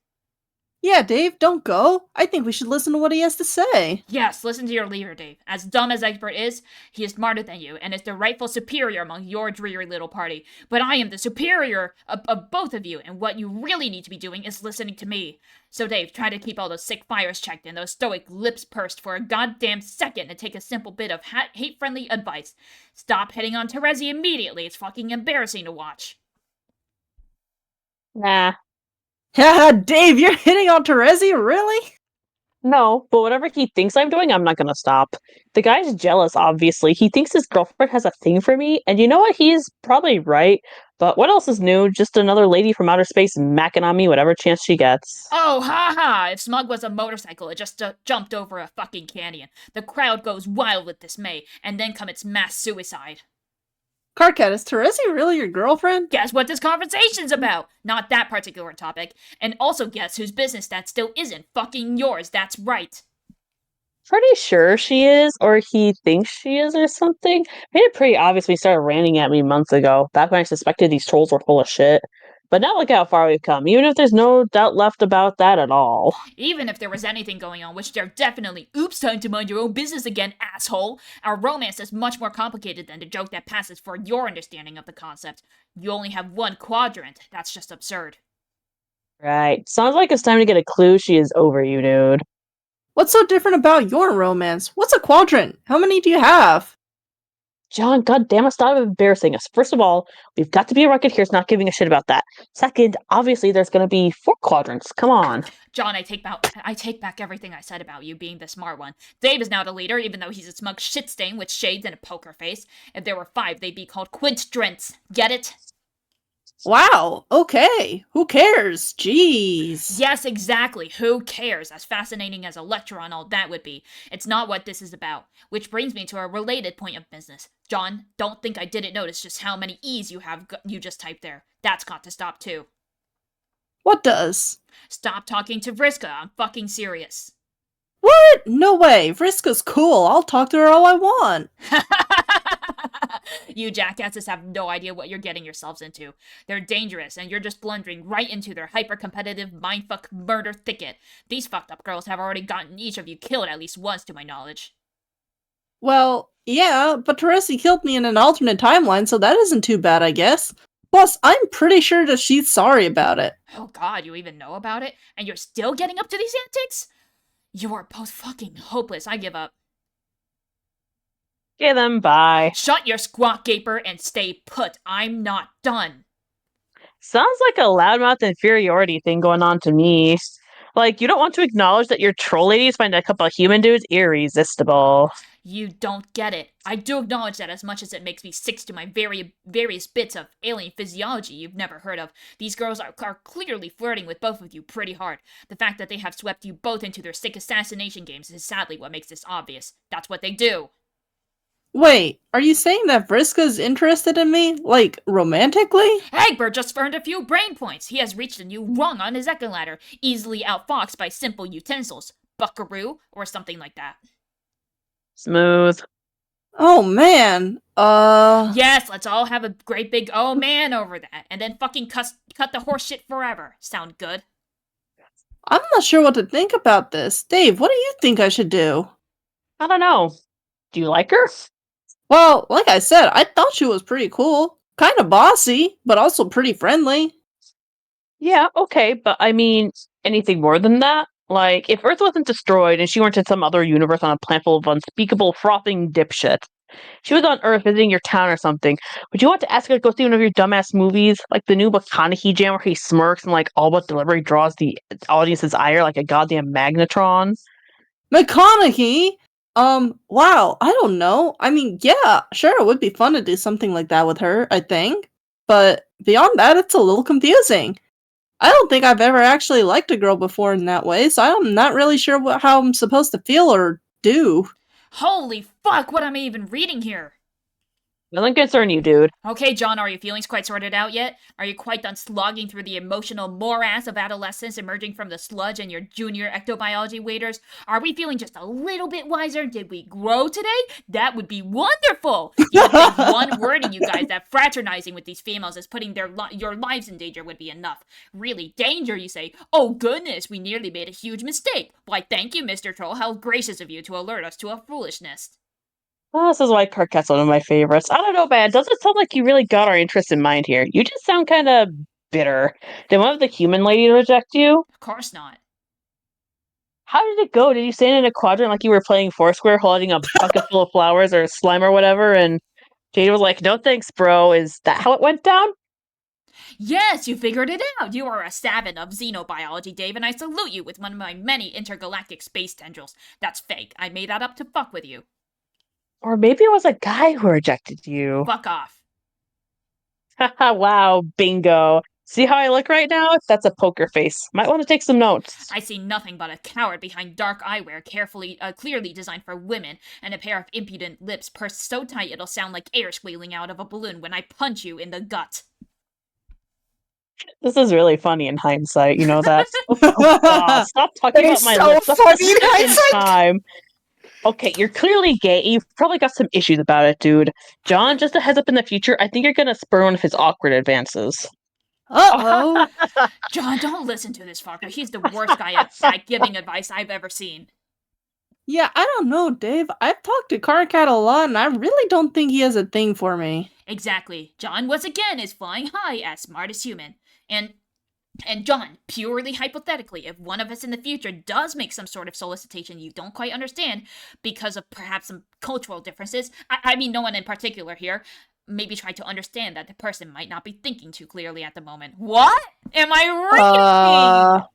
Yeah, Dave, don't go. I think we should listen to what he has to say. Yes, listen to your leader, Dave. As dumb as Egbert is, he is smarter than you, and is the rightful superior among your dreary little party. But I am the superior of both of you, and what you really need to be doing is listening to me. So Dave, try to keep all those sick fires checked and those stoic lips pursed for a goddamn second and take a simple bit of hate-friendly advice. Stop hitting on Terezi immediately, it's fucking embarrassing to watch. Nah. Haha, Dave, you're hitting on Terezi, really? No, but whatever he thinks I'm doing, I'm not gonna stop. The guy's jealous, obviously. He thinks his girlfriend has a thing for me, and you know what? He's probably right. But what else is new? Just another lady from outer space macking on me whatever chance she gets. Oh, haha! If Smug was a motorcycle, it just jumped over a fucking canyon. The crowd goes wild with dismay, and then comes mass suicide. Carcat, is Terezi really your girlfriend? Guess what this conversation's about? Not that particular topic. And also guess whose business that still isn't fucking yours, that's right. Pretty sure she is, or he thinks she is, or something. Made it pretty obvious when he started ranting at me months ago, back when I suspected these trolls were full of shit. But now look how far we've come, even if there's no doubt left about that at all. Even if there was anything going on, which there definitely, oops, time to mind your own business again, asshole. Our romance is much more complicated than the joke that passes for your understanding of the concept. You only have one quadrant. That's just absurd. Right. Sounds like it's time to get a clue she is over you, dude. What's so different about your romance? What's a quadrant? How many do you have? John, goddamn, stop embarrassing us. First of all, we've got to be a record here's not giving a shit about that. Second, obviously there's gonna be 4 quadrants. Come on. John, I take back everything I said about you being the smart one. Dave is now the leader, even though he's a smug shit stain with shades and a poker face. If there were 5, they'd be called quintrants. Get it? Wow, okay. Who cares? Jeez. Yes, exactly. Who cares? As fascinating as a lecture on all that would be. It's not what this is about. Which brings me to a related point of business. John, don't think I didn't notice just how many E's you just typed there. That's got to stop too. What does? Stop talking to Vriska. I'm fucking serious. What? No way. Vriska's cool. I'll talk to her all I want. You jackasses have no idea what you're getting yourselves into. They're dangerous, and you're just blundering right into their hyper-competitive mindfuck murder thicket. These fucked up girls have already gotten each of you killed at least once, to my knowledge. Well, yeah, but Terezi killed me in an alternate timeline, so that isn't too bad, I guess. Plus, I'm pretty sure that she's sorry about it. Oh god, you even know about it? And you're still getting up to these antics? You are both fucking hopeless. I give up. Okay then, bye. Shut your squawk gaper and stay put. I'm not done. Sounds like a loudmouth inferiority thing going on to me. Like, you don't want to acknowledge that your troll ladies find a couple of human dudes irresistible. You don't get it. I do acknowledge that as much as it makes me sick to my various bits of alien physiology you've never heard of. These girls are clearly flirting with both of you pretty hard. The fact that they have swept you both into their sick assassination games is sadly what makes this obvious. That's what they do. Wait, are you saying that Vriska's interested in me? Like, romantically? Egbert just earned a few brain points. He has reached a new rung on his echelon ladder, easily outfoxed by simple utensils. Buckaroo, or something like that. Smooth. Oh man, Yes, let's all have a great big oh man over that, and then fucking cut the horse shit forever. Sound good? I'm not sure what to think about this. Dave, what do you think I should do? I don't know. Do you like her? Well, like I said, I thought she was pretty cool. Kinda bossy, but also pretty friendly. Yeah, okay, but I mean, anything more than that? Like, if Earth wasn't destroyed and she weren't in some other universe on a planet full of unspeakable, frothing dipshit, she was on Earth visiting your town or something, would you want to ask her to go see one of your dumbass movies? Like the new McConaughey jam where he smirks and, like, all but deliberately draws the audience's ire like a goddamn magnetron? McConaughey? Wow, I don't know. I mean, yeah, sure, it would be fun to do something like that with her, I think. But beyond that, it's a little confusing. I don't think I've ever actually liked a girl before in that way, so I'm not really sure how I'm supposed to feel or do. Holy fuck, what am I even reading here? Doesn't concern you, dude. Okay, John, are your feelings quite sorted out yet? Are you quite done slogging through the emotional morass of adolescence emerging from the sludge and your junior ectobiology waiters? Are we feeling just a little bit wiser? Did we grow today? That would be wonderful! You would think one word in you guys that fraternizing with these females is putting your lives in danger would be enough. Really, danger, you say? Oh goodness, we nearly made a huge mistake. Why, thank you, Mr. Troll. How gracious of you to alert us to a foolishness. Oh, this is why Carcat's one of my favorites. I don't know, man. Doesn't sound like you really got our interest in mind here. You just sound kind of bitter. Did one of the human ladies reject you? Of course not. How did it go? Did you stand in a quadrant like you were playing Foursquare, holding a bucket full of flowers or slime or whatever? And Jade was like, "No thanks, bro." Is that how it went down? Yes, you figured it out! You are a savant of xenobiology, Dave, and I salute you with one of my many intergalactic space tendrils. That's fake. I made that up to fuck with you. Or maybe it was a guy who rejected you. Fuck off. Wow, bingo. See how I look right now? That's a poker face. Might want to take some notes. I see nothing but a coward behind dark eyewear clearly designed for women, and a pair of impudent lips pursed so tight it'll sound like air squealing out of a balloon when I punch you in the gut. This is really funny in hindsight, you know that? Stop talking about It's my so lips. That's funny in just in hindsight. time. Okay, you're clearly gay. You've probably got some issues about it, dude. John, just a heads up in the future, I think you're gonna spur one of his awkward advances. Uh-oh. John, don't listen to this fucker. He's the worst guy at giving advice I've ever seen. Yeah, I don't know, Dave. I've talked to Carcat a lot, and I really don't think he has a thing for me. Exactly. John, once again, is flying high as smartest human. And John, purely hypothetically, if one of us in the future does make some sort of solicitation you don't quite understand because of perhaps some cultural differences, I mean no one in particular here, maybe try to understand that the person might not be thinking too clearly at the moment. What am I reading?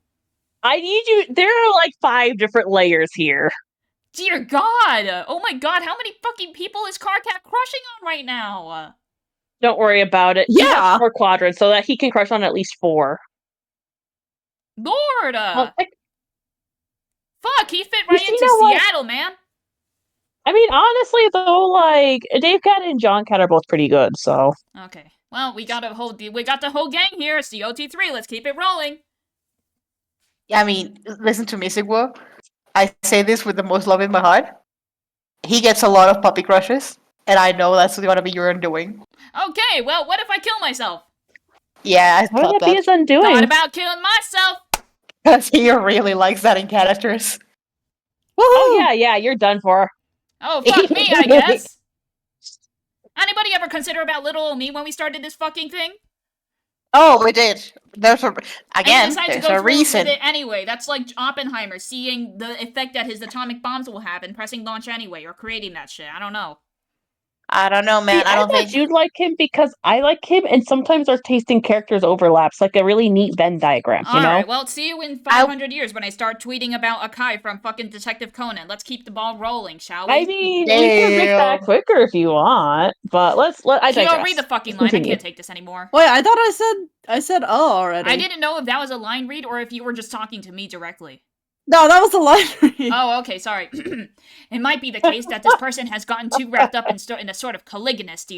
I need you. There are like 5 different layers here. Dear God! Oh my God, how many fucking people is Carcat crushing on right now? Don't worry about it. He has Yeah. 4 quadrants, so that he can crush on at least 4. Lord! Well, Fuck, he fit right You into know what? Seattle, man! I mean, honestly, though, like Dave Cat and John Cat are both pretty good. So Okay, well, we got the whole gang here. It's the OT3. Let's keep it rolling. I mean, listen to me, Sigwo. I say this with the most love in my heart. He gets a lot of puppy crushes, and I know that's gonna be your undoing. Okay, well, what if I kill myself? Yeah, I what would thought that be his that. undoing? Thought about killing myself. Because he really likes that in characters. Oh yeah, you're done for. Oh, fuck me, I guess. Anybody ever consider about little old me when we started this fucking thing? Oh, we did. There's a And again. he decided to There's go a through reason. with it anyway. That's like Oppenheimer seeing the effect that his atomic bombs will have and pressing launch anyway, or creating that shit. I don't know. I don't know, man. See, I don't thought think. you'd like him because I like him, and sometimes our taste in characters overlaps, like a really neat Venn diagram. You know? Alright, well, see you in 500 years when I start tweeting about Akai from fucking Detective Conan. Let's keep the ball rolling, shall we? I mean, we can make that Damn. quicker if you want, but I Kyo, digress. read the fucking Let's line. I continue. can't take this anymore. Wait, I thought I said oh already. I didn't know if that was a line read or if you were just talking to me directly. No, that was the line read. Oh, okay, sorry. It might be the case that this person has gotten too wrapped up in a sort of caligonous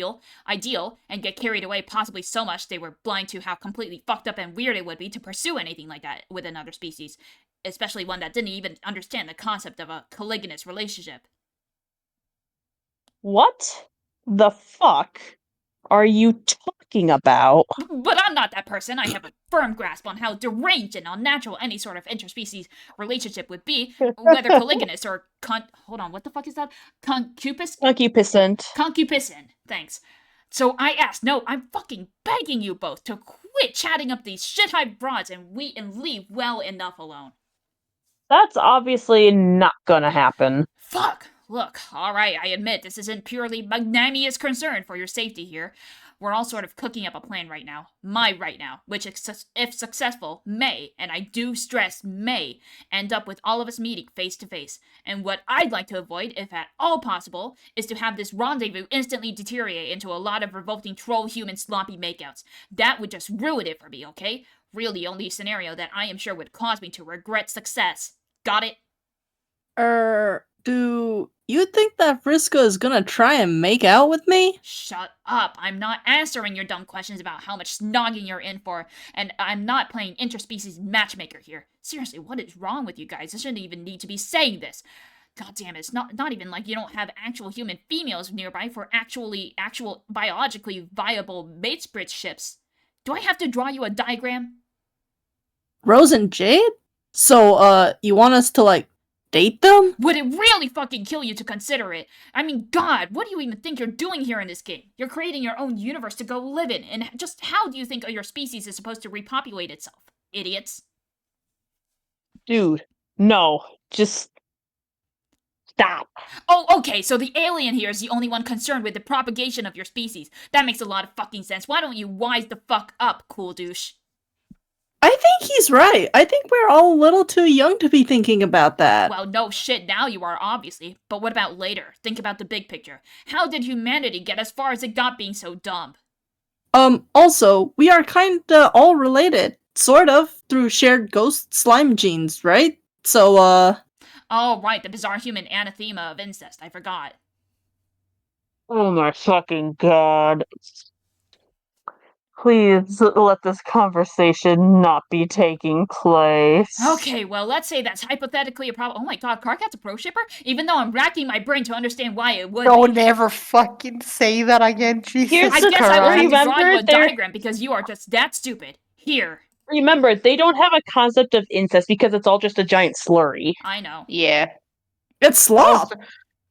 ideal and get carried away possibly so much they were blind to how completely fucked up and weird it would be to pursue anything like that with another species, especially one that didn't even understand the concept of a caligonous relationship. What the fuck are you talking about? But I'm not that person. I have a firm grasp on how deranged and unnatural any sort of interspecies relationship would be, whether caligonous or hold on, what the fuck is that? Concupiscent. Concupiscent. Thanks. So I asked, no, I'm fucking begging you both to quit chatting up these shit-hyped broads and leave well enough alone. That's obviously not gonna happen. Fuck! Look, alright, I admit this isn't purely magnanimous concern for your safety here, we're all sort of cooking up a plan right now. Right now, which, if successful, may, and I do stress may, end up with all of us meeting face to face. And what I'd like to avoid, if at all possible, is to have this rendezvous instantly deteriorate into a lot of revolting troll human sloppy makeouts. That would just ruin it for me, okay? Really the only scenario that I am sure would cause me to regret success. Got it? Do you think that Vriska is gonna try and make out with me? Shut up. I'm not answering your dumb questions about how much snogging you're in for, and I'm not playing interspecies matchmaker here. Seriously, what is wrong with you guys? I shouldn't even need to be saying this. God damn it, it's not even like you don't have actual human females nearby for actual biologically viable mate split ships. Do I have to draw you a diagram? Rose and Jade? So, you want us to, like, date them? Would it really fucking kill you to consider it? I mean, God, what do you even think you're doing here in this game? You're creating your own universe to go live in, and just how do you think your species is supposed to repopulate itself? Idiots. Dude, no. Just stop. Oh, okay, so the alien here is the only one concerned with the propagation of your species. That makes a lot of fucking sense. Why don't you wise the fuck up, cool douche? I think he's right. I think we're all a little too young to be thinking about that. Well, no shit, now you are, obviously. But what about later? Think about the big picture. How did humanity get as far as it got being so dumb? Also, we are kinda all related. Sort of, through shared ghost slime genes, right? So, Oh, right, the bizarre human anathema of incest. I forgot. Oh my fucking god. Please let this conversation not be taking place. Okay, well, let's say that's hypothetically a problem. Oh my god, Carcat's a pro shipper? Even though I'm racking my brain to understand why it would Don't be. never fucking say that again, Jesus Here's I the guess I will have to draw remember you a there- diagram because you are just that stupid. Here. Remember, they don't have a concept of incest because it's all just a giant slurry. I know. Yeah. it's slop.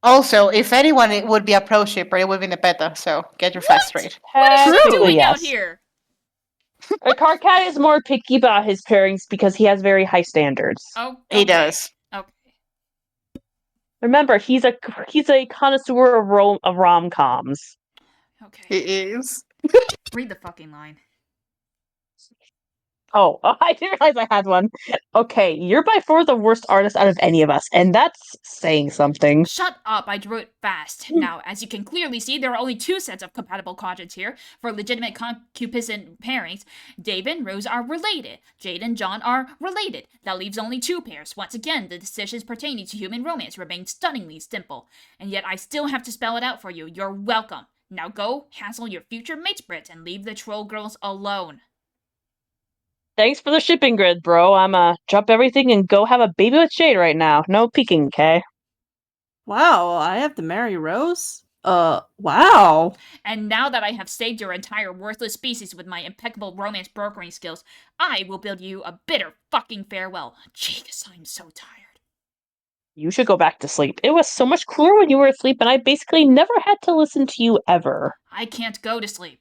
Also, if anyone it would be a pro shipper, it would be Nepeta, so get your facts straight. What is she Technically, doing out yes. here? Carcat is more picky about his pairings because he has very high standards. Oh, He okay. does. Okay. Remember, he's a connoisseur of rom-coms. Okay. He is. Read the fucking line. Oh, I didn't realize I had one. Okay, you're by far the worst artist out of any of us, and that's saying something. Shut up, I drew it fast. Now, as you can clearly see, there are only two sets of compatible quadrants here. For legitimate concupiscent pairings, Dave and Rose are related. Jade and John are related. That leaves only two pairs. Once again, the decisions pertaining to human romance remain stunningly simple. And yet I still have to spell it out for you. You're welcome. Now go, hassle your future mate splits and leave the troll girls alone. Thanks for the shipping grid, bro. I'm drop everything and go have a baby with Jade right now. No peeking, okay? Wow, I have to marry Rose? Wow. And now that I have saved your entire worthless species with my impeccable romance brokering skills, I will build you a bitter fucking farewell. Jesus, I'm so tired. You should go back to sleep. It was so much cooler when you were asleep, and I basically never had to listen to you ever. I can't go to sleep.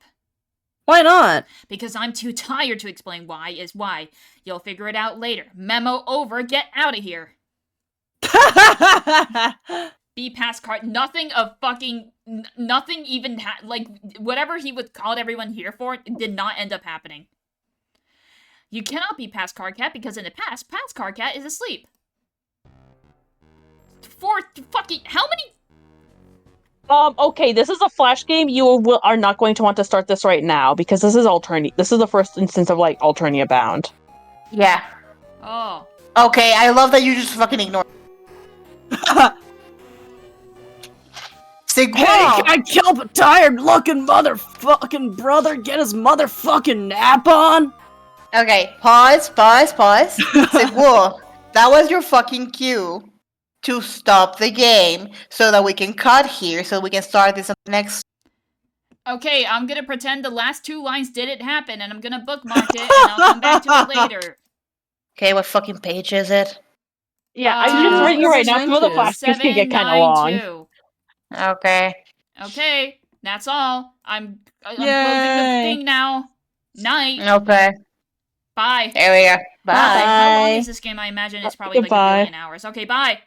Why not? Because I'm too tired to explain why is why. You'll figure it out later. Memo over, get out of here. Be past card. Nothing of fucking. Nothing even. Like, whatever he would call everyone here for did not end up happening. You cannot be past Carcat because in the past Carcat is asleep. For fucking. How many. Okay, this is a flash game. You are not going to want to start this right now because this is Alternia. This is the first instance of like Alternia Bound. Yeah. Oh. Okay, I love that you just fucking ignore. Sig, Hey, can I help a tired-looking motherfucking brother get his motherfucking nap on? Okay, pause. Sig, whoa, that was your fucking cue to stop the game so that we can cut here so we can start this next. Okay, I'm gonna pretend the last two lines didn't happen and I'm gonna bookmark it and I'll come back to it later. Okay, what fucking page is it? Yeah, I'm just writing you right now. Some of the 792. flash games can get kind of long. 792. Okay. Okay, that's all. I'm closing the Yay. thing now. Night. Okay. Bye. There we go. Bye. How long Bye. is this game? I imagine it's probably like a Goodbye. billion hours. Okay, bye.